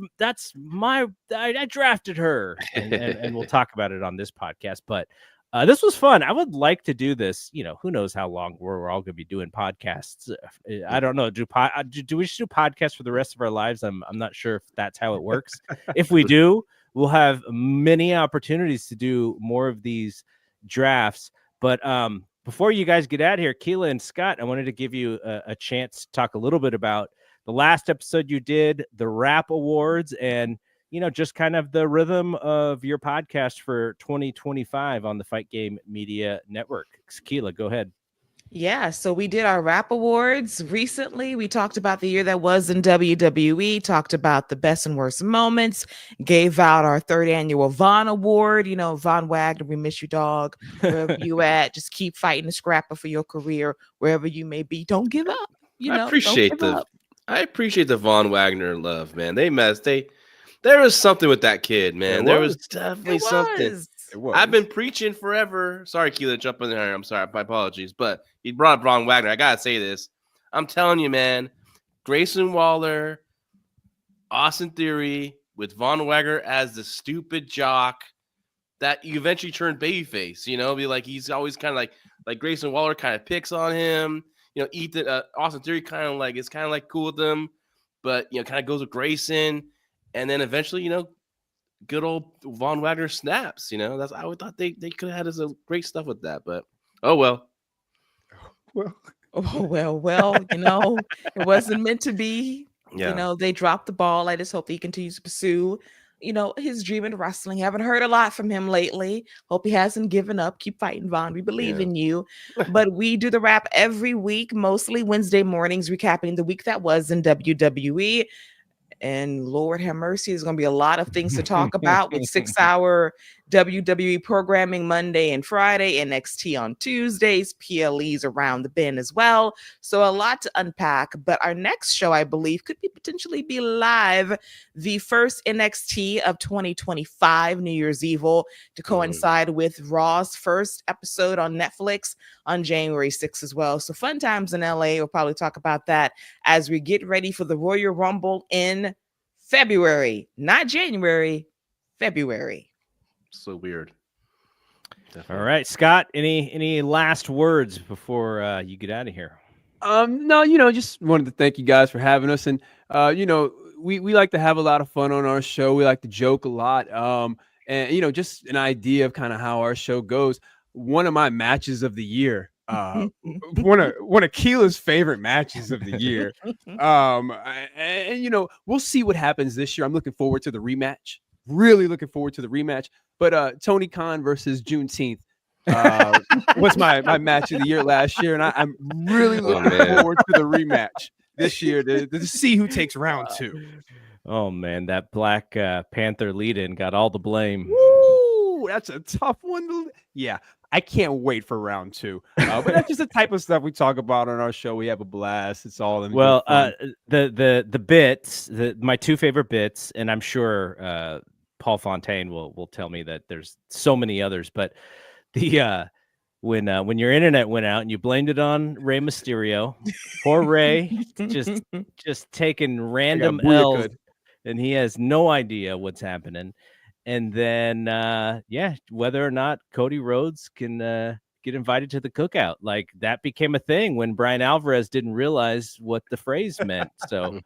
I drafted her. And we'll talk about it on this podcast. But this was fun. I would like to do this. Who knows how long we're all going to be doing podcasts. I don't know. Do we just do podcasts for the rest of our lives? I'm not sure if that's how it works. If we do, we'll have many opportunities to do more of these drafts. But before you guys get out of here, Keila and Scott, I wanted to give you a chance to talk a little bit about the last episode you did, the Rap Awards, and just kind of the rhythm of your podcast for 2025 on the Fight Game Media Network. Keila, go ahead. Yeah, so we did our Rap Awards recently. We talked about the year that was in WWE, talked about the best and worst moments, gave out our third annual Von Award. Von Wagner, we miss you, dog. Wherever you at, just keep fighting the scrapper for your career, wherever you may be. Don't give up. I appreciate the Von Wagner love, man. There was something with that kid, man. There was definitely something. I've been preaching forever. Sorry, Keila, jump in there. I'm sorry. My apologies. But he brought up Von Wagner. I got to say this. I'm telling you, man, Grayson Waller, Austin Theory with Von Wagner as the stupid jock that you eventually turned babyface, be like, he's always kind of like Grayson Waller kind of picks on him. Austin Theory is kind of like cool with them, but, kind of goes with Grayson. And then eventually, good old Von Wagner snaps. I would thought they could have had some great stuff with that, but oh well. It wasn't meant to be. Yeah. They dropped the ball. I just hope he continues to pursue, his dream in wrestling. Haven't heard a lot from him lately. Hope he hasn't given up. Keep fighting, Von. We believe in you. But we do the Rap every week, mostly Wednesday mornings, recapping the week that was in WWE. And Lord have mercy, there's going to be a lot of things to talk about with 6-hour WWE programming Monday and Friday, NXT on Tuesdays, PLEs around the bend as well. So a lot to unpack. But our next show, I believe, could potentially be live, the first NXT of 2025, New Year's Evil, to coincide with Raw's first episode on Netflix on January 6th as well. So fun times in LA. We'll probably talk about that as we get ready for the Royal Rumble in February, not January, February. So weird. Definitely. All right, Scott, any last words before you get out of here? No, just wanted to thank you guys for having us. And, we like to have a lot of fun on our show. We like to joke a lot. And, just an idea of kind of how our show goes. one of my matches of the year. One of Keila's favorite matches of the year. And you know, we'll see what happens this year. I'm looking forward to the rematch. Really looking forward to the rematch. But Tony Khan versus Juneteenth was my match of the year last year, and I'm really looking forward to the rematch this year to see who takes round 2. Oh man, that Black Panther lead-in got all the blame. Woo, that's a tough one. Yeah, I can't wait for round 2. But that's just the type of stuff we talk about on our show. We have a blast. It's all in well. The bits, my 2 favorite bits, and I'm sure Paul Fontaine will tell me that there's so many others, but the when your internet went out and you blamed it on Rey Mysterio, poor Rey, just taking random L's, and he has no idea what's happening. And then, whether or not Cody Rhodes can get invited to the cookout, like that became a thing when Brian Alvarez didn't realize what the phrase meant. So,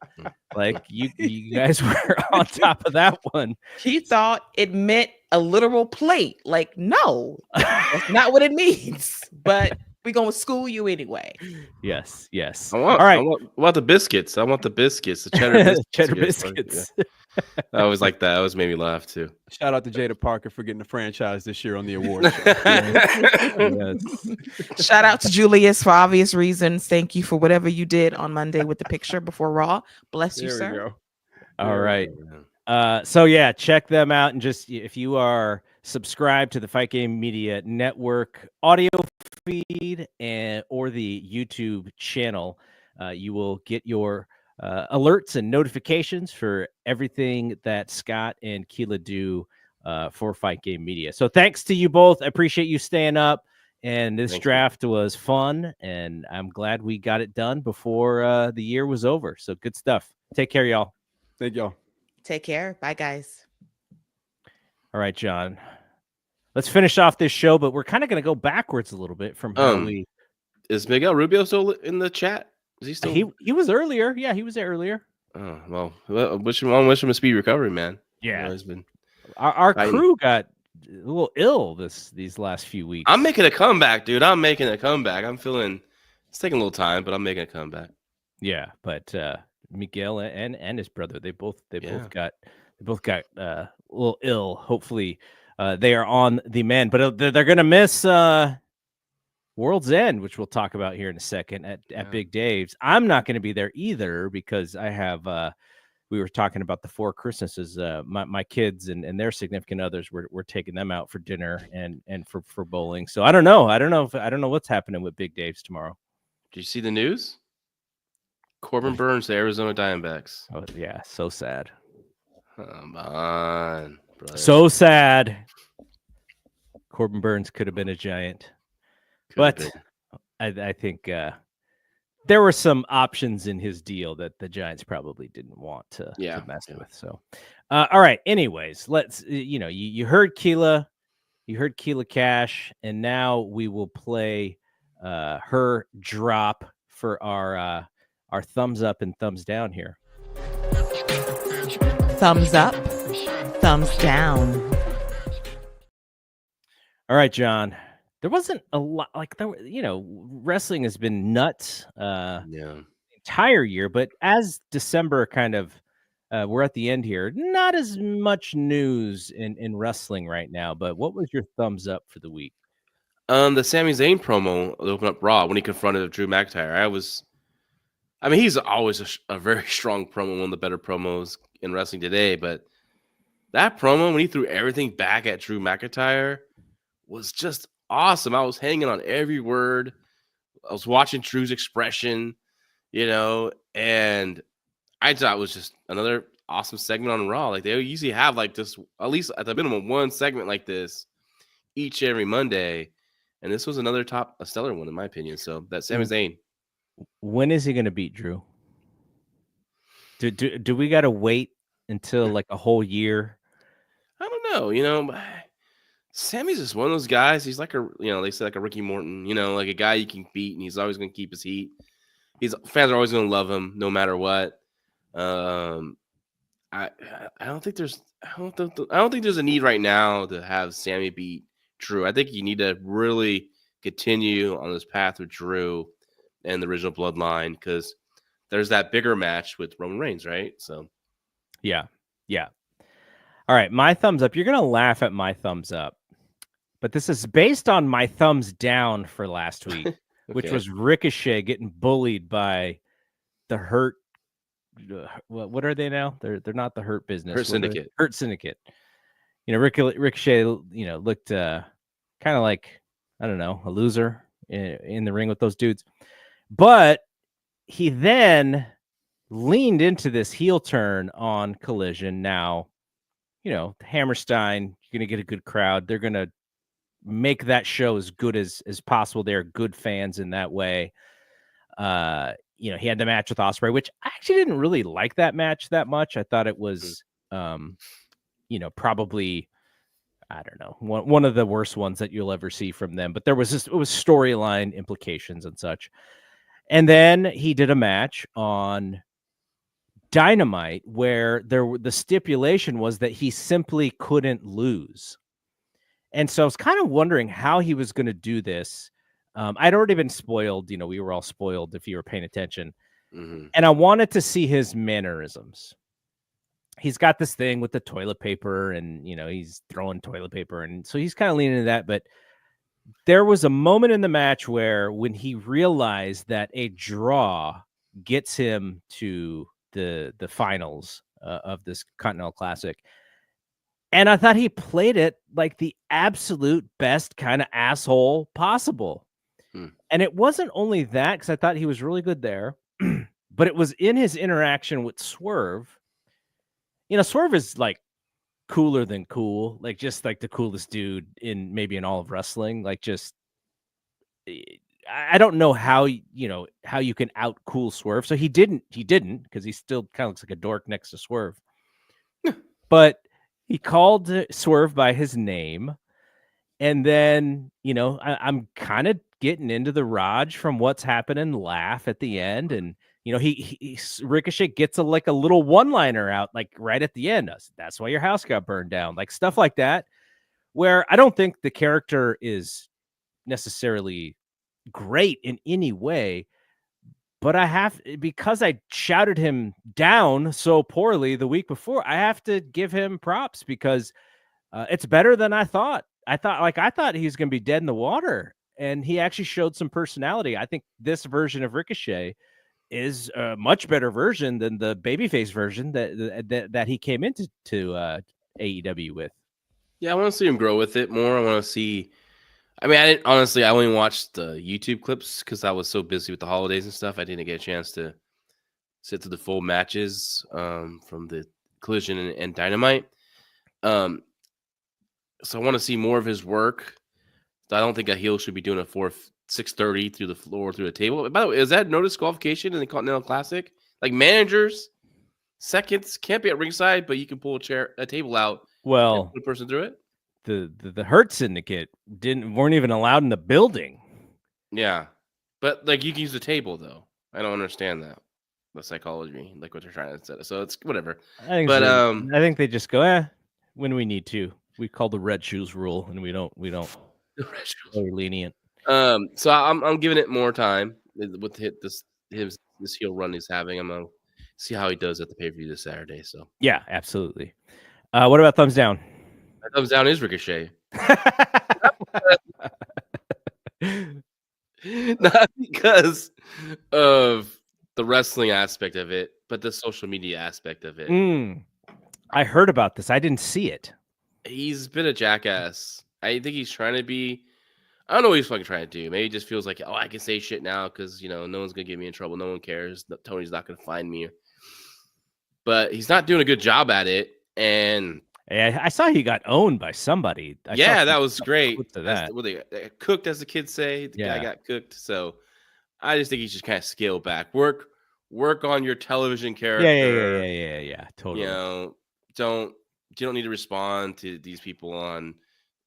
like you guys were on top of that one. He thought it meant a literal plate. Like, no, that's not what it means. But we're gonna school you anyway. Yes. All right. I want the biscuits. I want the biscuits. The cheddar biscuits. Yeah. I always like that. That always made me laugh too. Shout out to Jada Parker for getting the franchise this year on the awards show. Yes. Shout out to Julius for obvious reasons. Thank you for whatever you did on Monday with the picture before Raw. Bless you, sir. Go. All right. So yeah, check them out, and just if you are subscribed to the Fight Game Media Network audio feed or the YouTube channel, you will get your alerts and notifications for everything that Scott and Keila do for Fight Game Media. So thanks to you both. I appreciate you staying up. And this draft was fun, and I'm glad we got it done before the year was over. So good stuff. Take care, y'all. Thank y'all. Take care. Bye, guys. All right, John. Let's finish off this show, but we're kind of going to go backwards a little bit from how we. Is Miguel Rubio still in the chat? Is he still? He was earlier. Yeah, he was there earlier. Oh well, wish him a speedy recovery, man. Yeah, our crew got a little ill these last few weeks. I'm making a comeback, dude. I'm making a comeback. I'm feeling it's taking a little time, but I'm making a comeback. Yeah, but Miguel and his brother, they both got a little ill. Hopefully, they are on the mend, but they're gonna miss World's End, which we'll talk about here in a second at Big Dave's. I'm not going to be there either because I have. We were talking about the 4 Christmases. My kids and their significant others we're taking them out for dinner and for bowling. So I don't know. I don't know what's happening with Big Dave's tomorrow. Did you see the news? Corbin Burns, the Arizona Diamondbacks. Oh yeah, so sad. Come on, brother. So sad. Corbin Burns could have been a Giant. But I think there were some options in his deal that the Giants probably didn't want to mess with. So, all right. Anyways, let's you heard Keila, Cash, and now we will play her drop for our thumbs up and thumbs down here. Thumbs up, thumbs down. All right, John. There wasn't a lot wrestling has been nuts the entire year, but as December kind of we're at the end here, not as much news in wrestling right now. But what was your thumbs up for the week? The Sami Zayn promo to open up Raw when he confronted Drew McIntyre. He's always a very strong promo, one of the better promos in wrestling today. But that promo when he threw everything back at Drew McIntyre was just awesome. I was hanging on every word. I was watching Drew's expression, and I thought it was just another awesome segment on Raw. Like they usually have like this, at least at the minimum, one segment like this each every Monday, and this was another a stellar one in my opinion. So that Sami Zayn. When is he going to beat Drew? Do we got to wait until like a whole year? I don't know. Sammy's just one of those guys. He's like they say like a Ricky Morton, like a guy you can beat, and he's always going to keep his heat. Fans are always going to love him no matter what. I don't think there's a need right now to have Sammy beat Drew. I think you need to really continue on this path with Drew and the original Bloodline, because there's that bigger match with Roman Reigns, right? So, yeah. All right, my thumbs up. You're gonna laugh at my thumbs up, but this is based on my thumbs down for last week, okay, which was Ricochet getting bullied by the Hurt. What are they now? They're not the Hurt Business. Hurt Syndicate. Hurt Syndicate. You know, Ricochet. You know, looked kind of like, I don't know, a loser in the ring with those dudes, but he then leaned into this heel turn on Collision. Now, you know, Hammerstein, you're going to get a good crowd. They're going to make that show as good as possible. They're good fans in that way. You know, he had the match with Ospreay, which I actually didn't really like that match that much. I thought it was, you know, probably, I don't know, one of the worst ones that you'll ever see from them. But there was it was storyline implications and such. And then he did a match on Dynamite where the stipulation was that he simply couldn't lose. And so I was kind of wondering how he was going to do this. I'd already been spoiled. You know, we were all spoiled if you were paying attention. Mm-hmm. And I wanted to see his mannerisms. He's got this thing with the toilet paper and, you know, he's throwing toilet paper. And so he's kind of leaning into that. But there was a moment in the match where when he realized that a draw gets him to the finals of this Continental Classic. And I thought he played it like the absolute best kind of asshole possible. And it wasn't only that, because I thought he was really good there, but it was in his interaction with Swerve. You know, Swerve is like cooler than cool, like just like the coolest dude in all of wrestling. Like, just, I don't know how you can out cool Swerve. So he didn't, because he still kind of looks like a dork next to Swerve. But he called Swerve by his name. And then, you know, I'm kind of getting into the Raj from What's Happening laugh at the end. And, you know, he Ricochet gets a little one-liner out, like right at the end. That's why your house got burned down. Like stuff like that, where I don't think the character is necessarily great in any way, but because I shouted him down so poorly the week before, I have to give him props, because it's better than I thought. I thought he was going to be dead in the water, and he actually showed some personality. I think this version of Ricochet is a much better version than the babyface version that he came into AEW with. Yeah, I want to see him grow with it more. I want to see. I mean, I only watched the YouTube clips because I was so busy with the holidays and stuff. I didn't get a chance to sit through the full matches from the Collision and Dynamite. So I want to see more of his work. I don't think a heel should be doing a 630 through the floor, through the table. By the way, is that no disqualification in the Continental Classic? Like, managers, seconds can't be at ringside, but you can pull a table out. Well, and put a person through it. The Hurt Syndicate weren't even allowed in the building. Yeah, but like you can use the table though. I don't understand that, the psychology, like what they're trying to set. So it's whatever. I think they just go when we need to. We call the red shoes rule, and we don't. The red shoes. Very lenient. So I'm giving it more time with this heel run he's having. I'm gonna see how he does at the pay-per-view this Saturday. So yeah, absolutely. What about thumbs down? My thumbs down is Ricochet. Not because of the wrestling aspect of it, but the social media aspect of it. I heard about this. I didn't see it. He's been a jackass. I think he's trying to be. I don't know what he's fucking trying to do. Maybe he just feels like, I can say shit now because, you know, no one's going to get me in trouble. No one cares. Tony's not going to find me. But he's not doing a good job at it. And I saw he got owned by somebody. That was great. They cooked, as the kids say. The guy got cooked. So I just think he should kind of scale back. Work on your television character. Yeah. Totally. You know, you don't need to respond to these people on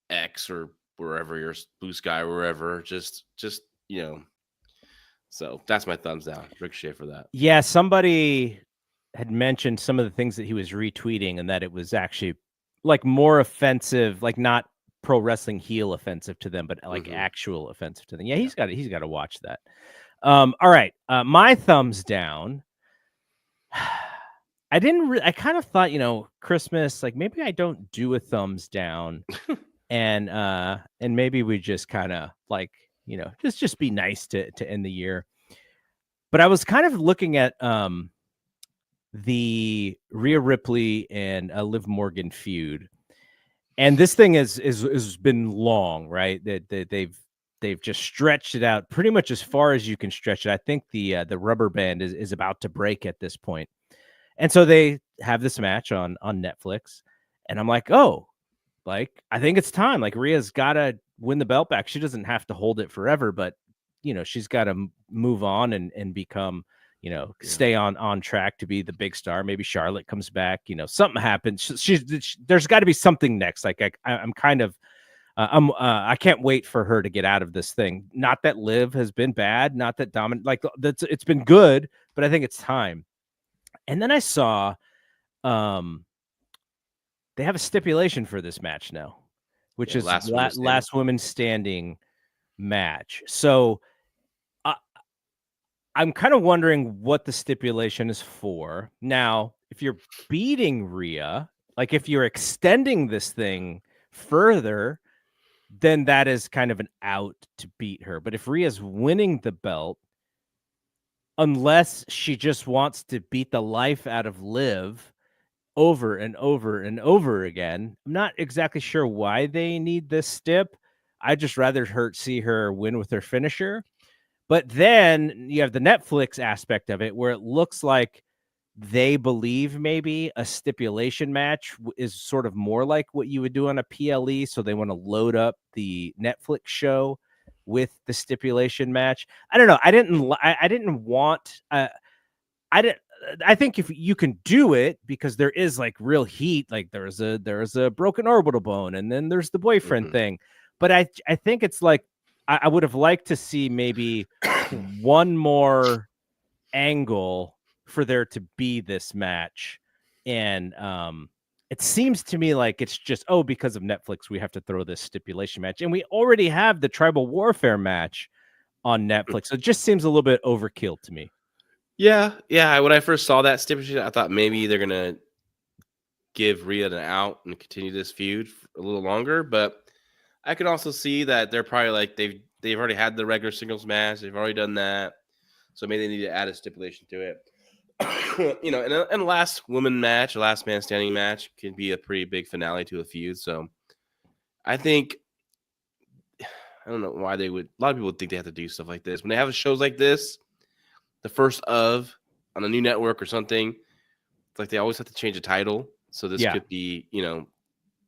X or wherever, your Blue Sky or wherever. Just you know. So that's my thumbs down. Ricochet for that. Yeah, somebody had mentioned some of the things that he was retweeting, and that it was actually like more offensive, like not pro wrestling heel offensive to them, but like actual offensive to them. Yeah, he's got to watch that. All right, my thumbs down. I kind of thought, Christmas, like maybe I don't do a thumbs down, and maybe we just kind of like, just be nice to end the year. But I was kind of looking at the Rhea Ripley and Liv Morgan feud, and this thing has been long, right? That they've just stretched it out pretty much as far as you can stretch it. I think the rubber band is about to break at this point. And so they have this match on Netflix, and I'm like, oh, like, I think it's time. Like, Rhea's got to win the belt back. She doesn't have to hold it forever, but, she's got to move on and become, stay on track to be the big star. Maybe Charlotte comes back, something happens. There's got to be something next. Like, I'm kind of, I can't wait for her to get out of this thing. Not that Liv has been bad, not that dominant, like it's been good, but I think it's time. And then I saw they have a stipulation for this match now, which is last woman standing match. So I'm kind of wondering what the stipulation is for. Now, if you're beating Rhea, like if you're extending this thing further, then that is kind of an out to beat her. But if Rhea's winning the belt, unless she just wants to beat the life out of Liv over and over and over again, I'm not exactly sure why they need this stip. I'd just rather see her win with her finisher. But then you have the Netflix aspect of it where it looks like they believe maybe a stipulation match is sort of more like what you would do on a PLE. So they want to load up the Netflix show with the stipulation match. I don't know. I think if you can do it, because there is like real heat, like there's a broken orbital bone, and then there's the boyfriend thing. But I think it's like, I would have liked to see maybe one more angle for there to be this match. And it seems to me like it's just, because of Netflix, we have to throw this stipulation match. And we already have the tribal warfare match on Netflix. So it just seems a little bit overkill to me. Yeah. When I first saw that stipulation, I thought maybe they're going to give Rhea an out and continue this feud a little longer. But I can also see that they're probably like, they've already had the regular singles match. They've already done that. So maybe they need to add a stipulation to it. And a last woman match, a last man standing match can be a pretty big finale to a feud. So I think, I don't know why they would, a lot of people think they have to do stuff like this. When they have shows like this, the first of on a new network or something, it's like they always have to change the title. So this could be,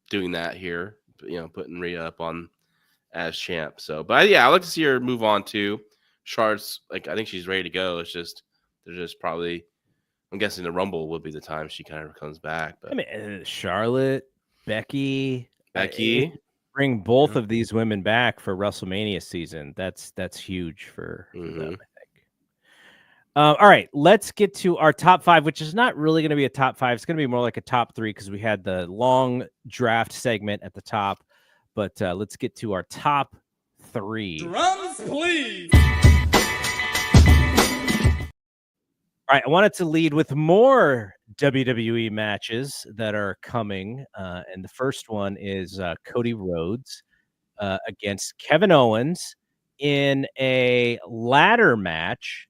doing that here, putting Rhea up on as champ. So, but I'd like to see her move on too. Charlotte's like, I think she's ready to go. It's just, they're just probably, I'm guessing the Rumble would be the time she kind of comes back. But I mean, Charlotte, Becky, bring both of these women back for WrestleMania season. That's huge for them, I think. All right, let's get to our top 5, which is not really going to be a top 5. It's going to be more like a top 3 because we had the long draft segment at the top. But let's get to our top 3. Drums, please. All right, I wanted to lead with more WWE matches that are coming. And the first one is Cody Rhodes against Kevin Owens in a ladder match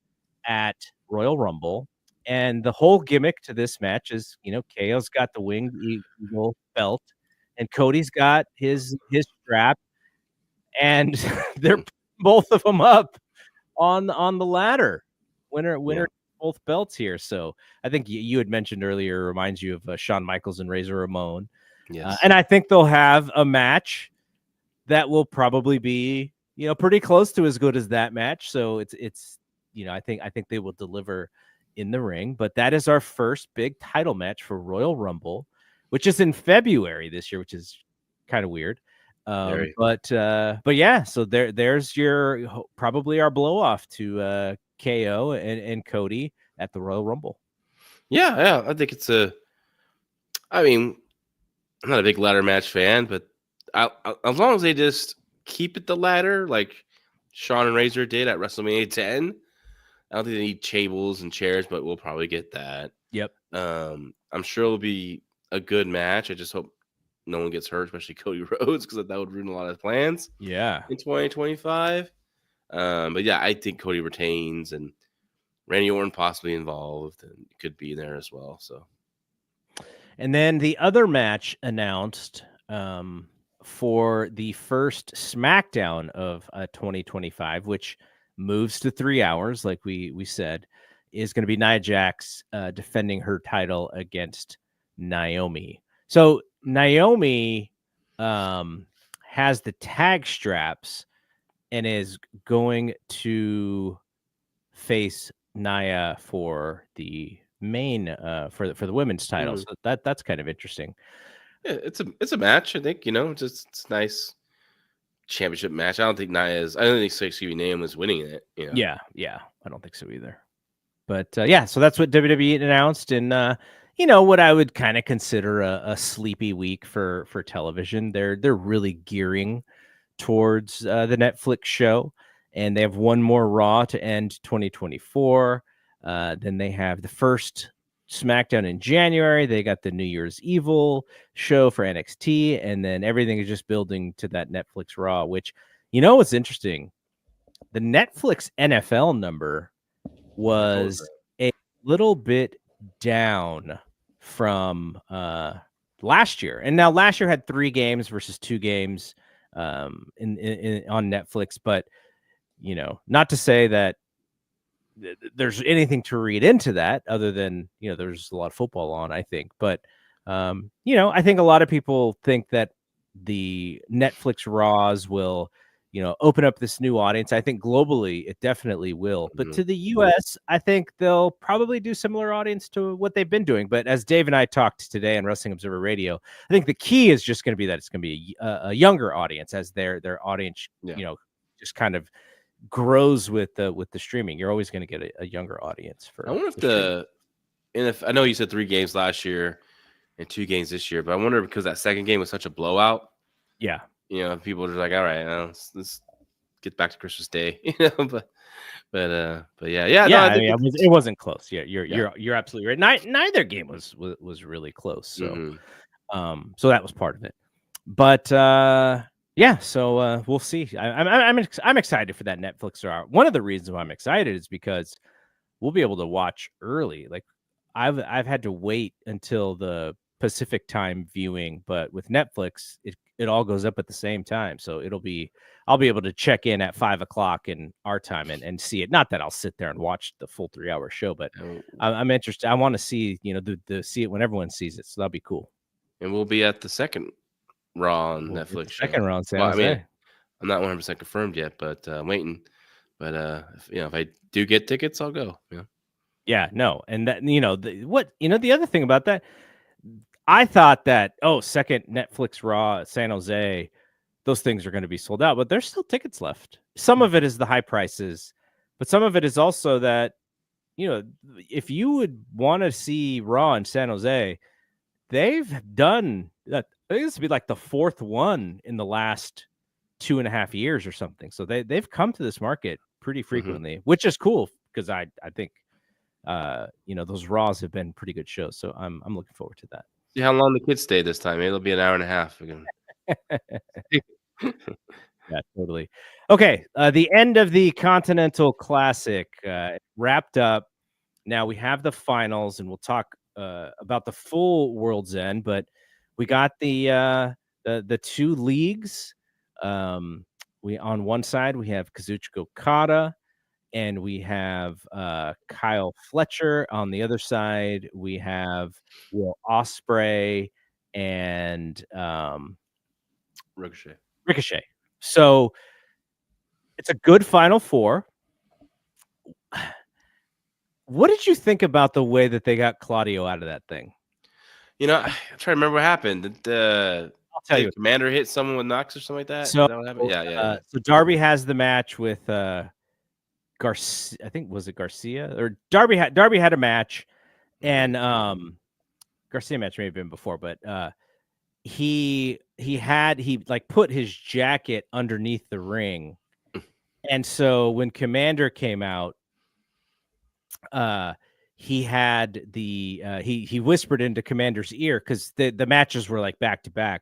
at Royal Rumble. And the whole gimmick to this match is, KO's got the winged eagle belt and Cody's got his strap, and they're both of them up on the ladder. Winner both belts here. So I think you had mentioned earlier, reminds you of Shawn Michaels and Razor Ramon. Yes. And I think they'll have a match that will probably be, pretty close to as good as that match. So it's I think they will deliver in the ring. But that is our first big title match for Royal Rumble, which is in February this year, which is kind of weird. But yeah, so there's your probably our blow off to KO and Cody at the Royal Rumble. Yeah, I think it's I'm not a big ladder match fan, but as long as they just keep it the ladder, like Shawn and Razor did at WrestleMania 10. I don't think they need tables and chairs, but we'll probably get that. Yep. I'm sure it'll be a good match. I just hope no one gets hurt, especially Cody Rhodes, because that would ruin a lot of plans. Yeah. In 2025. But yeah, I think Cody retains, and Randy Orton possibly involved and could be there as well. So, and then the other match announced for the first SmackDown of 2025, which moves to 3 hours, like we said, is going to be Nia Jax defending her title against Naomi. So Naomi has the tag straps and is going to face Nia for the main for the women's title. So that's kind of interesting. Yeah, it's a match. I think it's nice championship match. I don't think Naomi's winning it. Yeah, I don't think so either. But yeah, so that's what WWE announced, and what I would kind of consider a sleepy week for television. They're really gearing towards the Netflix show, and they have one more Raw to end 2024. Then they have the first SmackDown in January. They got the New Year's Evil show for NXT, and then everything is just building to that Netflix Raw, which, what's interesting, the Netflix NFL number was a little bit down from last year. And now last year had 3 games versus 2 games on Netflix, but not to say that there's anything to read into that other than there's a lot of football on, I think. But I think a lot of people think that the Netflix Raws will open up this new audience. I think globally it definitely will, but to the US, I think they'll probably do similar audience to what they've been doing. But as Dave and I talked today on Wrestling Observer Radio, I think the key is just going to be that it's going to be a younger audience, as their audience just kind of grows with the streaming. You're always going to get a younger audience. For I wonder if I know you said 3 games last year and 2 games this year, but I wonder, because that second game was such a blowout. Yeah. People are just like, all right, let's get back to Christmas Day, but yeah. No, I mean, it wasn't close. Yeah, you're absolutely right. Neither game was really close. So, so that was part of it. But yeah, so we'll see. I'm excited for that Netflix Raw. One of the reasons why I'm excited is because we'll be able to watch early. Like I've had to wait until the Pacific time viewing, but with Netflix, it all goes up at the same time. So I'll be able to check in at 5:00 in our time and see it. Not that I'll sit there and watch the full 3-hour show, but I'm interested. I want to see, see it when everyone sees it. So that'll be cool. And we'll be at the second Raw on Netflix. Second Raw on San Jose. I mean, I'm not 100% confirmed yet, but I'm waiting. But if I do get tickets, I'll go. Yeah, no. And that, the other thing about that, I thought that, second Netflix Raw at San Jose, those things are going to be sold out, but there's still tickets left. Some of it is the high prices, but some of it is also that, if you would want to see Raw in San Jose, they've done that. I think this would be like the 4th one in the last 2.5 years or something. So they've come to this market pretty frequently, which is cool, because I think, those Raws have been pretty good shows. So I'm looking forward to that. See how long the kids stay this time. It'll be an hour and a half again. Yeah, totally. Okay, the end of the Continental Classic wrapped up. Now we have the finals, and we'll talk about the full World's End. But we got the 2 leagues. We on one side we have Kazuchika Okada, and we have Kyle Fletcher. On the other side, we have Will Ospreay and Ricochet. So it's a good Final Four. What did you think about the way that they got Claudio out of that thing? I'm trying to remember what happened. I'll tell you. Commander hit someone with Knox or something like that. So, is that what happened? Yeah. So Darby has the match with Garcia. I think, was it Garcia or Darby had a match, and Garcia match may have been before, but he like put his jacket underneath the ring, and so when Commander came out, he had the he whispered into Commander's ear, because the matches were like back to back,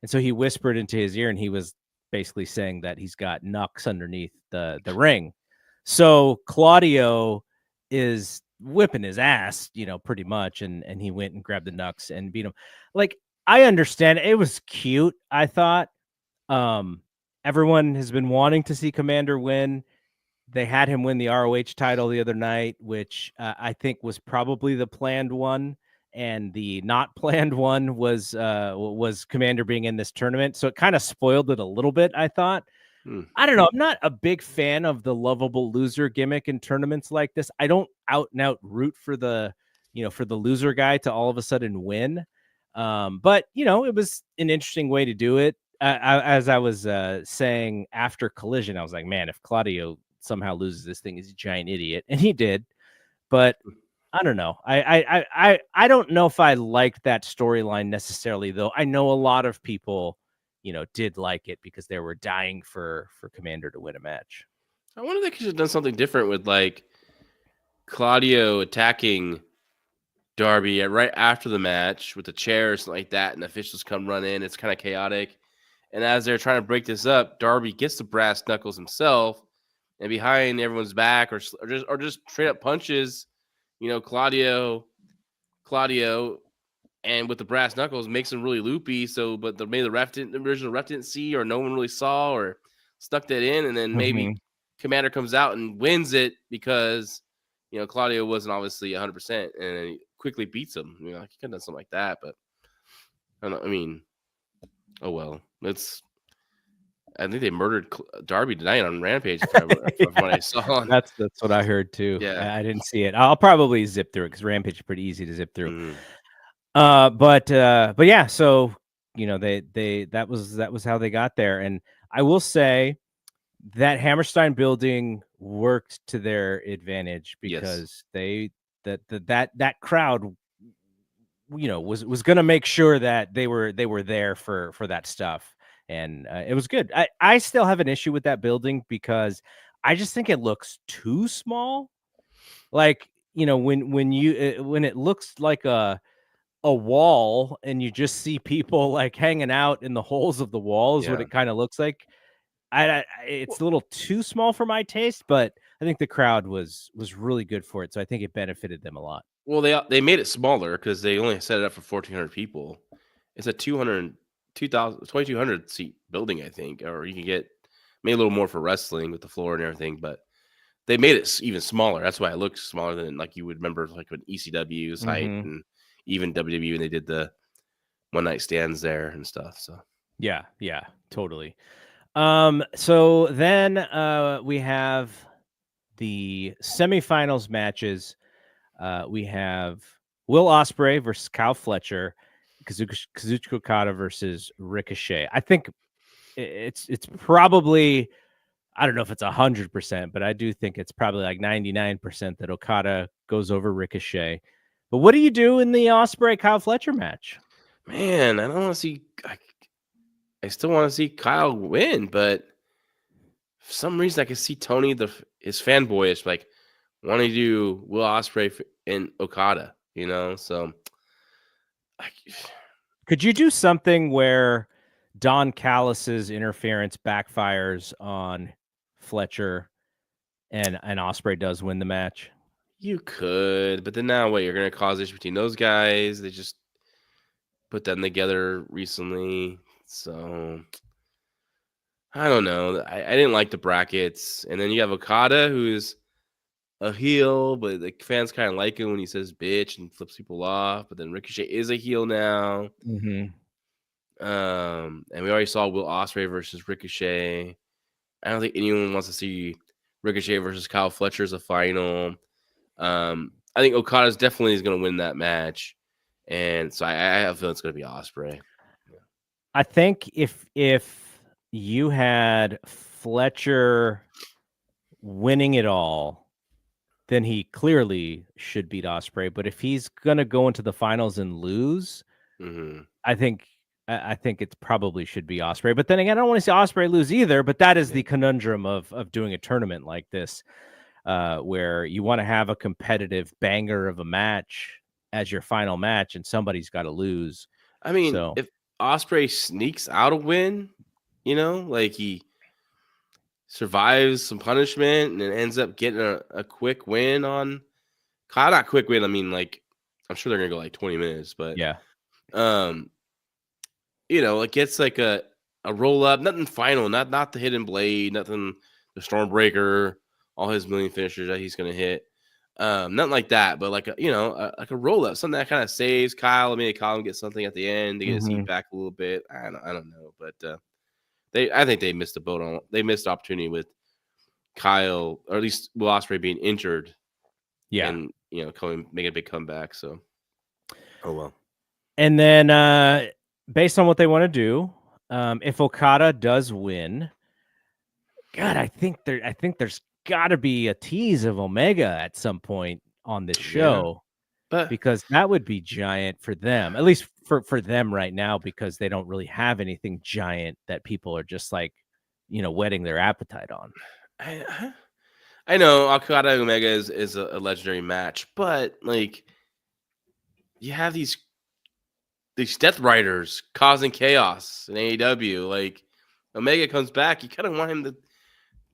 and so he whispered into his ear, and he was basically saying that he's got knucks underneath the ring. So Claudio is whipping his ass, pretty much, and he went and grabbed the knucks and beat him. Like, I understand, it was cute, I thought. Everyone has been wanting to see Commander win. They had him win the ROH title the other night, which I think was probably the planned one, and the not planned one was Commander being in this tournament. So it kind of spoiled it a little bit, I thought. I don't know. I'm not a big fan of the lovable loser gimmick in tournaments like this. I don't out and out root for the loser guy to all of a sudden win. But it was an interesting way to do it. As I was saying after Collision, I was like, man, if Claudio somehow loses this thing, he's a giant idiot, and he did. But I don't know. I don't know if I liked that storyline necessarily, though. I know a lot of people, did like it because they were dying for Commander to win a match. I wonder if they could have done something different with like Claudio attacking Darby right after the match with the chair or something like that, and the officials come run in. It's kind of chaotic. And as they're trying to break this up, Darby gets the brass knuckles himself, and behind everyone's back, or just straight up punches, Claudio, and with the brass knuckles makes him really loopy. So, but maybe the original ref didn't see, or no one really saw, or stuck that in, and then maybe Commander comes out and wins it because Claudio wasn't obviously 100%, and he quickly beats him. Like, he could have done something like that, but I don't know. I mean, oh well. I think they murdered Darby tonight on Rampage. From what I saw. That's what I heard too. Yeah, I didn't see it. I'll probably zip through it because Rampage is pretty easy to zip through. But yeah. So that was how they got there, and I will say that Hammerstein building worked to their advantage because that crowd, was going to make sure that they were there for that stuff. And it was good. I still have an issue with that building because I just think it looks too small. Like, when it looks like a wall and you just see people like hanging out in the holes of the wall is what it kind of looks like. It's a little too small for my taste, but I think the crowd was really good for it. So I think it benefited them a lot. Well, they made it smaller because they only set it up for 1,400 people. It's a 2,200 seat building, I think, or you can get maybe a little more for wrestling with the floor and everything, but they made it even smaller. That's why it looks smaller than like you would remember, like when ECW's height and even WWE when they did the one night stands there and stuff. So yeah, totally. So then we have the semifinals matches. We have Will Ospreay versus Kyle Fletcher, Kazuchika Okada versus Ricochet. I think it's probably, I don't know if it's 100%, but I do think it's probably like 99% that Okada goes over Ricochet. But what do you do in the Ospreay Kyle Fletcher match? Man, I don't want to see. I still want to see Kyle win, but for some reason I can see Tony is fanboyish, like wanting to do Will Ospreay and Okada. So. Could you do something where Don Callis's interference backfires on Fletcher and Ospreay does win the match? You could, but then now what? You're going to cause issue between those guys. They just put them together recently. So I don't know. I didn't like the brackets. And then you have Okada, who's a heel, but the fans kind of like him when he says bitch and flips people off. But then Ricochet is a heel now. And we already saw Will Ospreay versus Ricochet. I don't think anyone wants to see Ricochet versus Kyle Fletcher as a final. I think Okada's definitely is going to win that match. And so I have a feeling it's going to be Ospreay. Yeah. I think if you had Fletcher winning it all, then he clearly should beat Ospreay. But if he's going to go into the finals and lose, I think I think it probably should be Ospreay. But then again, I don't want to see Ospreay lose either. But that is the conundrum of doing a tournament like this, where you want to have a competitive banger of a match as your final match, and somebody's got to lose. I mean, if Ospreay sneaks out a win, like he survives some punishment and then ends up getting a quick win on Kyle. Not quick win. I mean, like, I'm sure they're gonna go like 20 minutes, but yeah. It gets like a roll up, nothing final, not the hidden blade, nothing the Stormbreaker, all his million finishers that he's gonna hit. Nothing like that, but like like a roll up, something that kind of saves Kyle. Maybe Kyle get something at the end to get his heat back a little bit. I don't know, but I think they missed the boat on. They missed the opportunity with Kyle, or at least Will Ospreay being injured. Yeah, and making a big comeback. So, oh well. And then based on what they want to do, if Okada does win, God, I think there's got to be a tease of Omega at some point on this show, because that would be giant for them, at least for them right now, because they don't really have anything giant that people are just like, whetting their appetite on. I know Okada and Omega is a legendary match, but like you have these Death Riders causing chaos in AEW. Like Omega comes back, you kind of want him to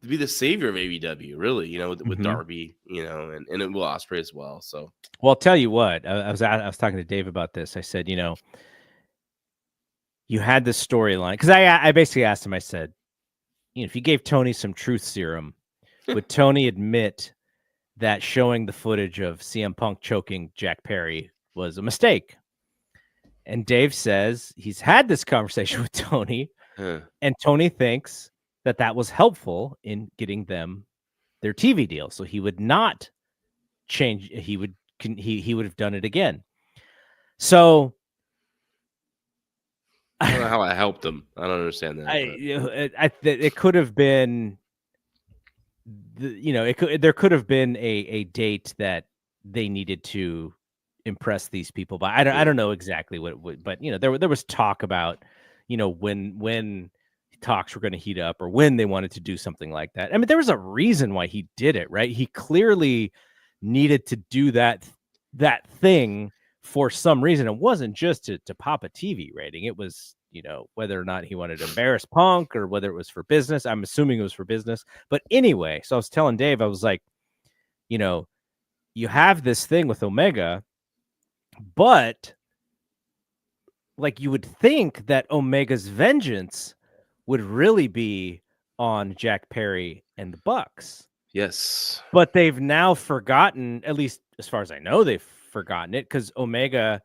be the savior of AEW, really. With Darby, and Will Ospreay as well. So, well, I'll tell you what, I was talking to Dave about this. I said, you had this storyline, because I basically asked him. I said, if you gave Tony some truth serum, would Tony admit that showing the footage of CM Punk choking Jack Perry was a mistake? And Dave says he's had this conversation with Tony, and Tony thinks that was helpful in getting them their TV deal. So he would not change. He would have done it again. So I don't know how I helped him. I don't understand that. It could have been, there could have been a date that they needed to impress these people, but I don't know exactly what, but there was talk about, when talks were going to heat up, or when they wanted to do something like that. I mean, there was a reason why he did it, right? He clearly needed to do that thing for some reason. It wasn't just to pop a TV rating. It was, whether or not he wanted to embarrass Punk, or whether it was for business. I'm assuming it was for business. But anyway, so I was telling Dave, I was like, you have this thing with Omega, but like you would think that Omega's vengeance would really be on Jack Perry and the Bucks. Yes. But they've now forgotten, at least as far as I know, they've forgotten it, because Omega,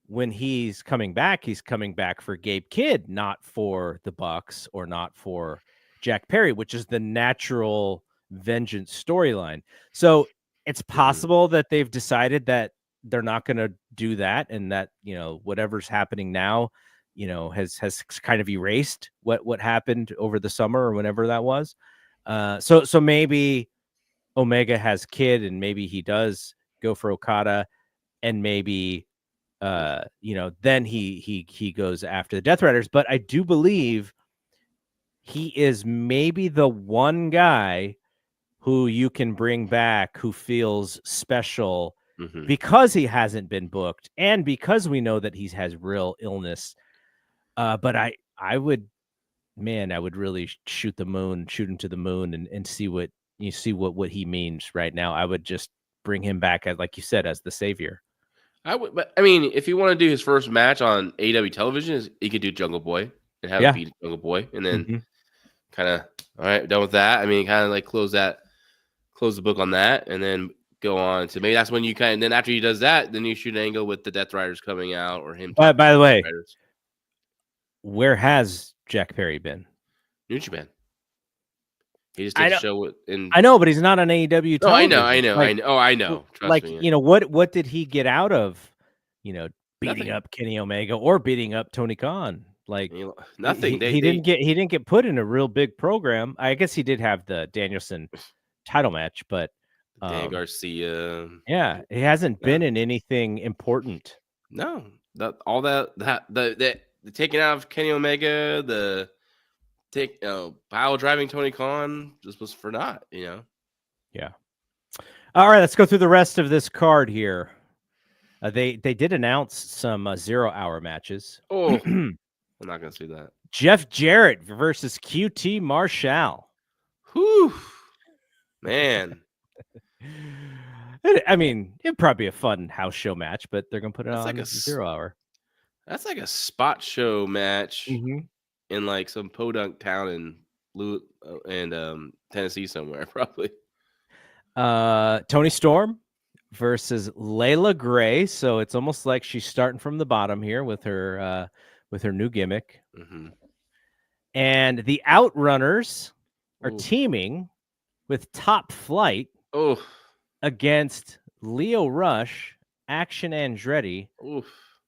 when he's coming back for Gabe Kidd, not for the Bucks or not for Jack Perry, which is the natural vengeance storyline. So it's possible that they've decided that they're not going to do that, and that, whatever's happening now, has kind of erased what happened over the summer or whenever that was. So maybe Omega has Kidd, and maybe he does go for Okada, and maybe then he goes after the Death Riders. But I do believe he is maybe the one guy who you can bring back who feels special, because he hasn't been booked, and because we know that he has real illness. But I would really shoot him to the moon and see what he means right now. I would just bring him back, as, like you said, as the savior. I would, but I mean, if you want to do his first match on AEW television, he could do Jungle Boy and have him beat Jungle Boy, and then kind of, all right, done with that. I mean, kind of like close the book on that, and then go on to, maybe that's when you kind of, then after he does that, then you shoot an angle with the Death Riders coming out, or him. By the way, where has Jack Perry been? New Japan. He just did a show in. I know, but he's not on AEW television. Oh, I know. Trust me, what did he get out of, beating up Kenny Omega or beating up Tony Khan? Like, nothing. He didn't get put in a real big program. I guess he did have the Danielson title match, but Dan Garcia. Yeah, he hasn't been in anything important. No, taking out of Kenny Omega, the pile driving Tony Khan just was for naught, Yeah. All right, let's go through the rest of this card here. They did announce some 0-hour matches. Oh, I'm not gonna see that. Jeff Jarrett versus QT Marshall. Whew, man. I mean, it'd probably be a fun house show match, but they're gonna put it on like a 0-hour. That's like a spot show match in like some podunk town in Tennessee somewhere, probably. Tony Storm versus Layla Gray. So it's almost like she's starting from the bottom here with her new gimmick. And the Outrunners are teaming with Top Flight against Leo Rush, Action Andretti,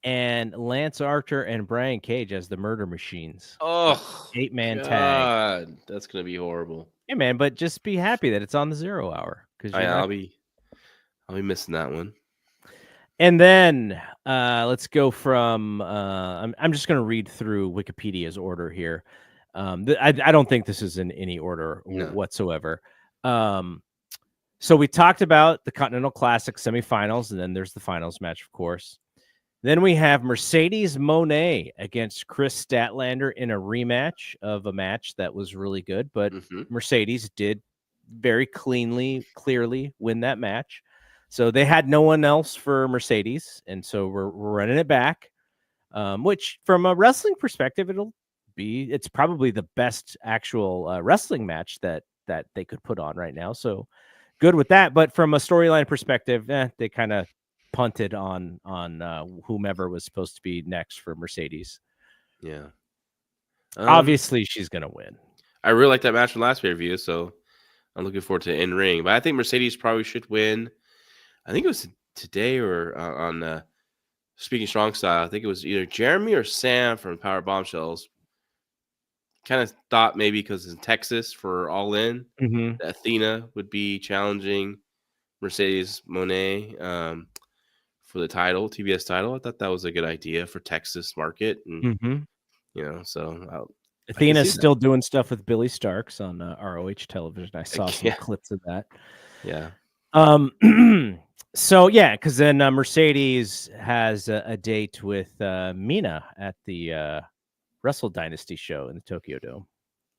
and Lance Archer and Brian Cage as the Murder Machines. 8-man tag. That's gonna be horrible. Hey man, but just be happy that it's on the 0-hour because I'll be missing that one. And then let's go from I'm just going to read through Wikipedia's order here. I don't think this is in any order whatsoever. So we talked about the Continental Classic semifinals, and then there's the finals match, of course. Then we have Mercedes Moné against Chris Statlander in a rematch of a match that was really good, but Mercedes did very clearly win that match. So they had no one else for Mercedes, and so we're running it back, which from a wrestling perspective, it's probably the best actual wrestling match that they could put on right now. So good with that. But from a storyline perspective, they kind of punted on whomever was supposed to be next for Mercedes. Yeah. Obviously, she's going to win. I really like that match from last pay-per-view, so I'm looking forward to in-ring. But I think Mercedes probably should win. I think it was today or on Speaking Strong Style. I think it was either Jeremy or Sam from Power Bombshells. Kind of thought maybe because it's in Texas for All In, Athena would be challenging Mercedes Moné for the title, TBS title. I thought that was a good idea for Texas market, and so Athena's still doing stuff with Billy Starks on ROH television. I saw some clips of that. Yeah. So yeah, because then Mercedes has a date with Mina at the Wrestle Dynasty show in the Tokyo Dome.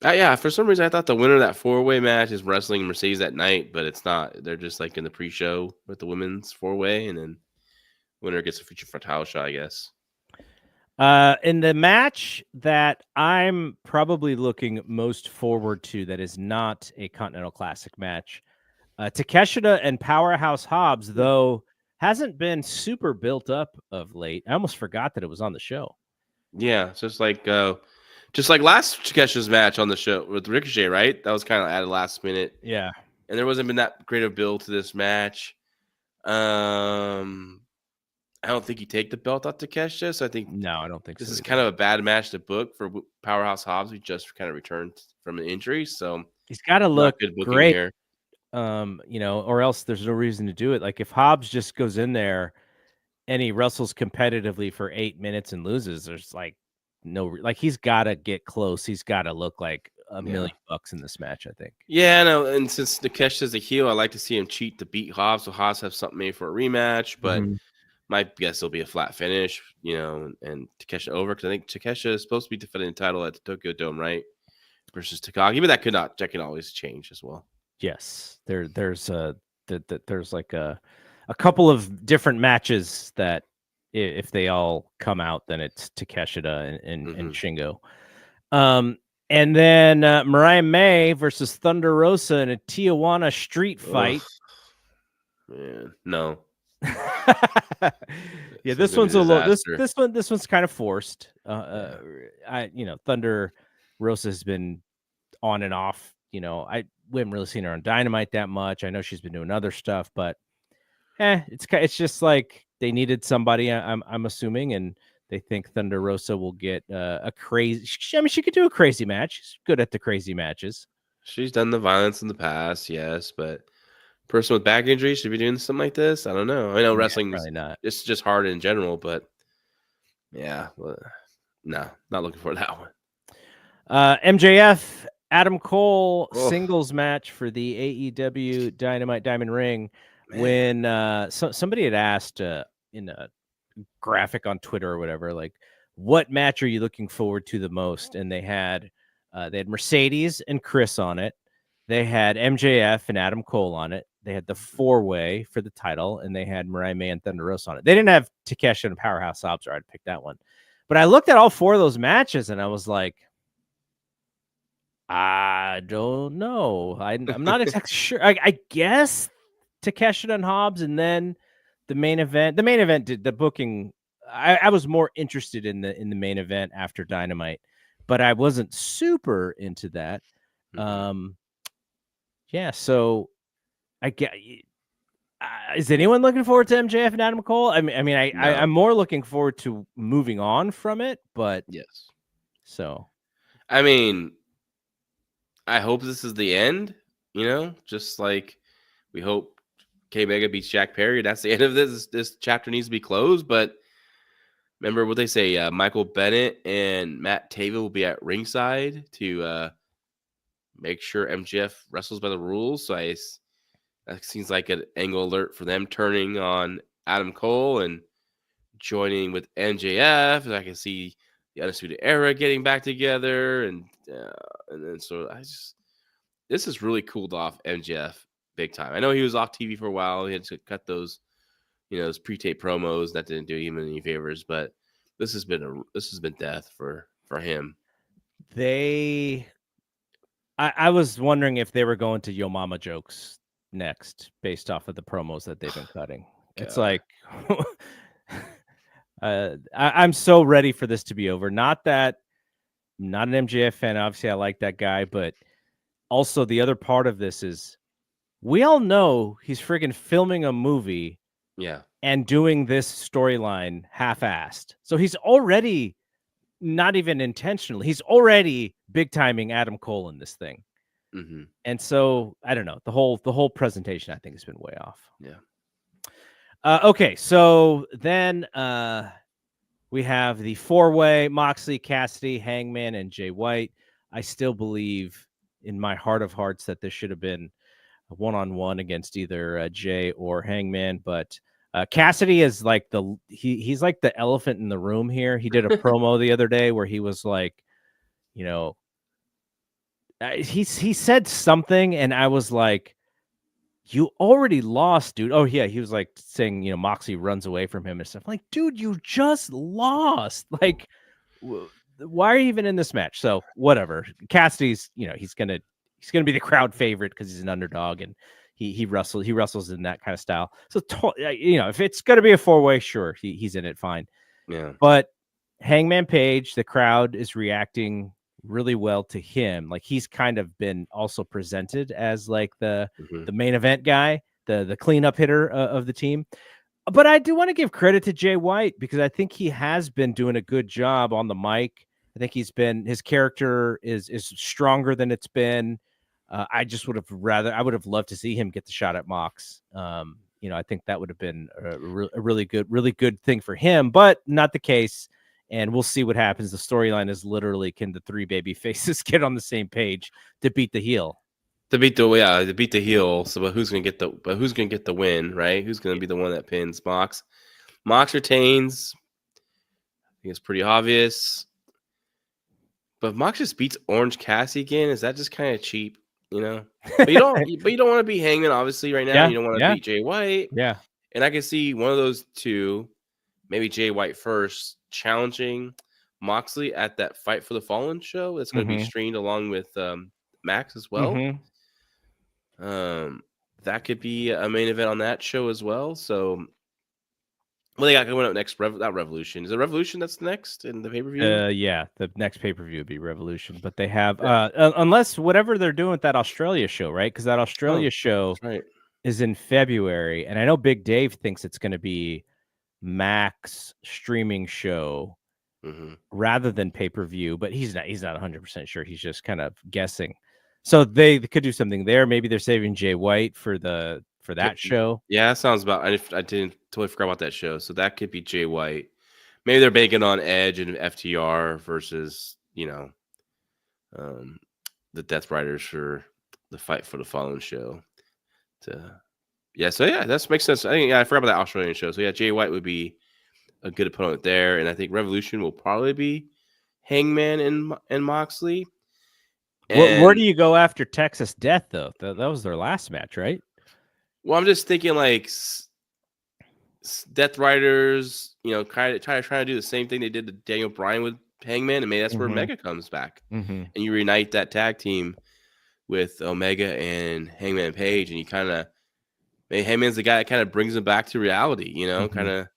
Yeah, for some reason I thought the winner of that 4-way match is wrestling Mercedes that night, but it's not. They're just like in the pre-show with the women's 4-way, and then winner gets a feature for title shot, I guess. In the match that I'm probably looking most forward to, that is not a Continental Classic match, Takeshita and Powerhouse Hobbs, though, hasn't been super built up of late. I almost forgot that it was on the show. Yeah, just like last Takesha's match on the show with Ricochet, right? That was kind of added last minute. Yeah, and there wasn't been that great of build to this match. I don't think you take the belt off Takesha, so I think I don't think this is kind of a bad match to book for Powerhouse Hobbs, who just kind of returned from an injury. So he's got to look great here. Or else there's no reason to do it. Like if Hobbs just goes in there and he wrestles competitively for 8 minutes and loses, there's he's got to get close. He's got to look like $1 million in this match, I think. Yeah, no, and since Takesha's a heel, I like to see him cheat to beat Hobbs, so Hobbs have something made for a rematch. But my guess will be a flat finish, and Takesha over, because I think Takesha is supposed to be defending the title at the Tokyo Dome, right? Versus Takagi, but that can always change as well. Yes, there's like a couple of different matches that if they all come out, then it's Takeshita and Shingo. And then Mariah May versus Thunder Rosa in a Tijuana street fight. Man, no. Yeah, this one's a little. This one's kind of forced. Thunder Rosa has been on and off. We haven't really seen her on Dynamite that much. I know she's been doing other stuff, but it's just like they needed somebody. I'm assuming, and they think Thunder Rosa will get a crazy. She could do a crazy match. She's good at the crazy matches. She's done the violence in the past, yes, but person with back injury should be doing something like this. I don't know. I know wrestling probably not. It's just hard in general, but yeah. No, not looking for that one. MJF Adam Cole singles match for the AEW Dynamite Diamond Ring. Man. When somebody had asked in a graphic on Twitter or whatever, like, what match are you looking forward to the most? And they had Mercedes and Chris on it. They had MJF and Adam Cole on it. They had the 4-way for the title, and they had Mirai May and Thunder Rosa on it. They didn't have Takeshi and Powerhouse Hobbs, or I'd pick that one. But I looked at all 4 of those matches, and I was like, I don't know. I'm not exactly sure. I guess Takeshi and Hobbs, and then the main event. The main event did the booking. I was more interested in the main event after Dynamite, but I wasn't super into that. Yeah. So I get. Is anyone looking forward to MJF and Adam Cole? I'm more looking forward to moving on from it, but yes. So, I mean, I hope this is the end. You know, just like we hope K Mega beats Jack Perry. That's the end of this. This chapter needs to be closed. But remember what they say: Michael Bennett and Matt Taven will be at ringside to make sure MJF wrestles by the rules. So that seems like an angle alert for them turning on Adam Cole and joining with MJF. And I can see the Undisputed Era getting back together, and then so this has really cooled off MJF big time. I know he was off TV for a while. He had to cut those, those pre-tape promos. That didn't do him any favors, but this has been death for him. I was wondering if they were going to Yo Mama jokes next based off of the promos that they've been cutting. It's like I'm so ready for this to be over. Not an MJF fan. Obviously, I like that guy, but also the other part of this is we all know he's friggin' filming a movie, and doing this storyline half-assed. So he's already not even intentionally. He's already big timing Adam Cole in this thing. Mm-hmm. And so I don't know, the whole presentation I think has been way off. Yeah. Okay, so then we have the 4-way: Moxley, Cassidy, Hangman, and Jay White. I still believe in my heart of hearts that this should have been a one-on-one against either Jay or Hangman, but Cassidy is like he's like the elephant in the room here. He did a promo the other day where he was like, he said something, and I was like, you already lost, dude. Oh yeah, he was like saying, Moxley runs away from him and stuff. I'm like, dude, you just lost. Like, why are you even in this match? So whatever. Cassidy's, he's gonna be the crowd favorite because he's an underdog, and he wrestles in that kind of style. So if it's gonna be a 4-way, sure, he's in it, fine. Yeah. But Hangman Page, the crowd is reacting really well to him. Like, he's kind of been also presented as like the main event guy, the cleanup hitter of the team. But I do want to give credit to Jay White because I think he has been doing a good job on the mic. I think his character is stronger than it's been. I would have loved to see him get the shot at Mox. I think that would have been a really good thing for him, but not the case. And we'll see what happens. The storyline is literally, can the 3 baby faces get on the same page to beat the heel? To beat the heel. So, but who's gonna get the win, right? Who's gonna be the one that pins Mox? Mox retains. I think it's pretty obvious. But if Mox just beats Orange Cassidy again, is that just kind of cheap? But you don't want to be Hangman, obviously, right now. Yeah, you don't want to beat Jay White. Yeah. And I can see one of those two, maybe Jay White first, challenging Moxley at that Fight for the Fallen show. That's going to be streamed along with Max as well. That could be a main event on that show as well. So, what they got coming up next? Not Revolution. Is it Revolution that's next in the pay-per-view? Yeah, the next pay-per-view would be Revolution. But they have, unless whatever they're doing with that Australia show, right? Because that Australia show is in February. And I know Big Dave thinks it's going to be Max streaming show rather than pay-per-view, but he's not 100% sure. He's just kind of guessing. So they could do something there. Maybe they're saving Jay White for that show. Yeah, that sounds about. I didn't totally forgot about that show. So that could be Jay White. maybe they're banking on Edge and FTR versus, the Death Riders for the Fight for the Fallen show. That makes sense. I forgot about that Australian show. So yeah, Jay White would be a good opponent there, and I think Revolution will probably be Hangman and Moxley. Where do you go after Texas Death though? That was their last match, right? Well, I'm just thinking like Death Riders, trying to do the same thing they did to Daniel Bryan with Hangman, and maybe that's where Omega comes back, and you reunite that tag team with Omega and Hangman Page, and you kind of maybe Hangman's the guy that kind of brings them back to reality, kind of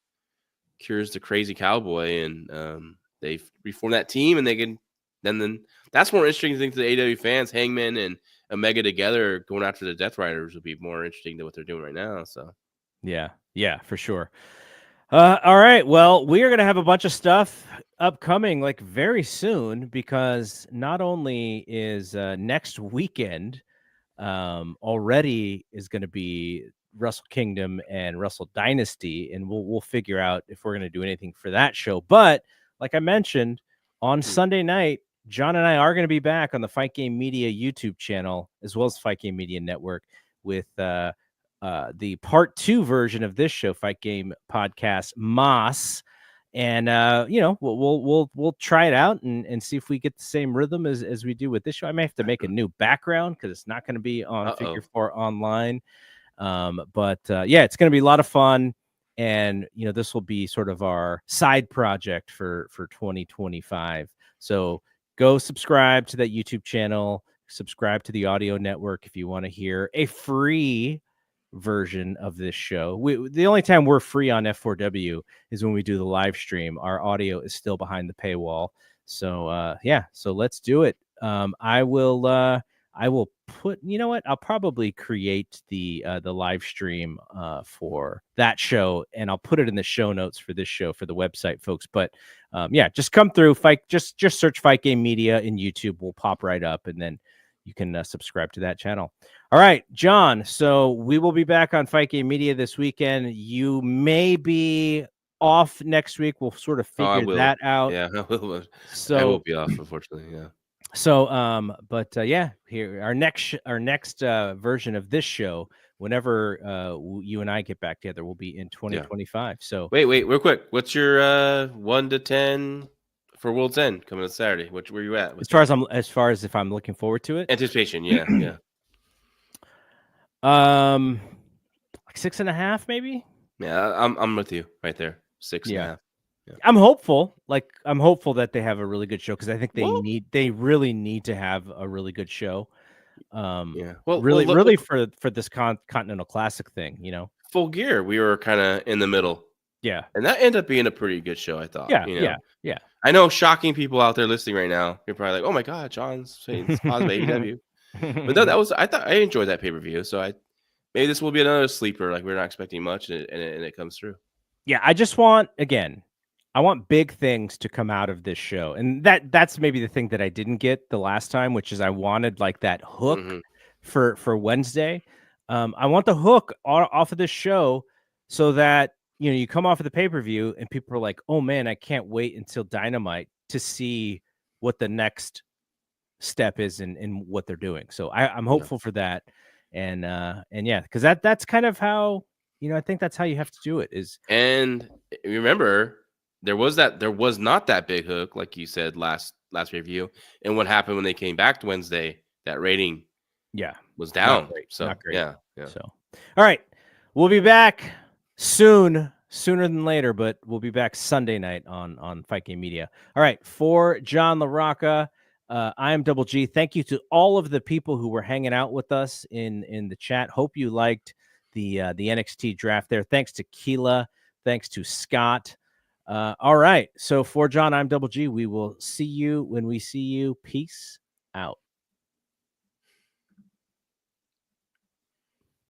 cures the crazy cowboy, and they reform that team, and they can then that's more interesting thing to the AEW fans. Hangman and Omega together going after the Death Riders would be more interesting than what they're doing right now. So yeah, for sure. All right, well, we are going to have a bunch of stuff upcoming like very soon, because not only is next weekend already is going to be Wrestle Kingdom and Wrestle Dynasty, and we'll figure out if we're going to do anything for that show. But like I mentioned, on Sunday night, John and I are going to be back on the Fight Game Media YouTube channel, as well as Fight Game Media Network, with the part 2 version of this show, Fight Game Podcast Moss. And we'll try it out and see if we get the same rhythm as we do with this show. I may have to make a new background because it's not going to be on Figure 4 Online. But it's going to be a lot of fun. And, this will be sort of our side project for 2025. So go subscribe to that YouTube channel, subscribe to the audio network if you want to hear a free version of this show. The only time we're free on F4W is when we do the live stream. Our audio is still behind the paywall. So, so let's do it. I will put, I'll probably create the live stream for that show, and I'll put it in the show notes for this show for the website, folks. But just come through, just search Fight Game Media in YouTube. We'll pop right up, and then you can subscribe to that channel. All right, John. So we will be back on Fight Game Media this weekend. You may be off next week. We'll sort of figure that out. Yeah, I will be off, unfortunately. Yeah. So, here our next version of this show, whenever you and I get back together, will be in 2025. Yeah. So wait, real quick, what's your 1 to 10 for World's End coming on Saturday? Where you at? As far as if I'm looking forward to it, anticipation, yeah. Like 6.5, maybe. Yeah, I'm with you right there. 6.5. Yeah. I'm hopeful that they have a really good show, because I think they really need to have a really good show. Really for this Continental Classic thing, Full Gear, we were kind of in the middle. Yeah, and that ended up being a pretty good show, I thought. Yeah. I know, shocking people out there listening right now. You're probably like, "Oh my God, John's saying it's positive AEW." But no, I enjoyed that pay-per-view. So maybe this will be another sleeper. Like, we're not expecting much, and it comes through. Yeah, I want big things to come out of this show. And that's maybe the thing that I didn't get the last time, which is I wanted like that hook for Wednesday. I want the hook off of this show, so that, you come off of the pay-per-view and people are like, "Oh man, I can't wait until Dynamite to see what the next step is in what they're doing." So I'm hopeful for that. And because that's kind of how, I think that's how you have to do it is. And remember, there was not that big hook, like you said last review, and what happened when they came back to Wednesday, that rating was down. Not great. Yeah. So all right, we'll be back sooner than later, but we'll be back Sunday night on Fight Game Media. All right, for John LaRocca, I am Double G. Thank you to all of the people who were hanging out with us in the chat. Hope you liked the NXT draft there. Thanks to Keila. Thanks to Scott. All right. So for John, I'm Double G. We will see you when we see you. Peace out.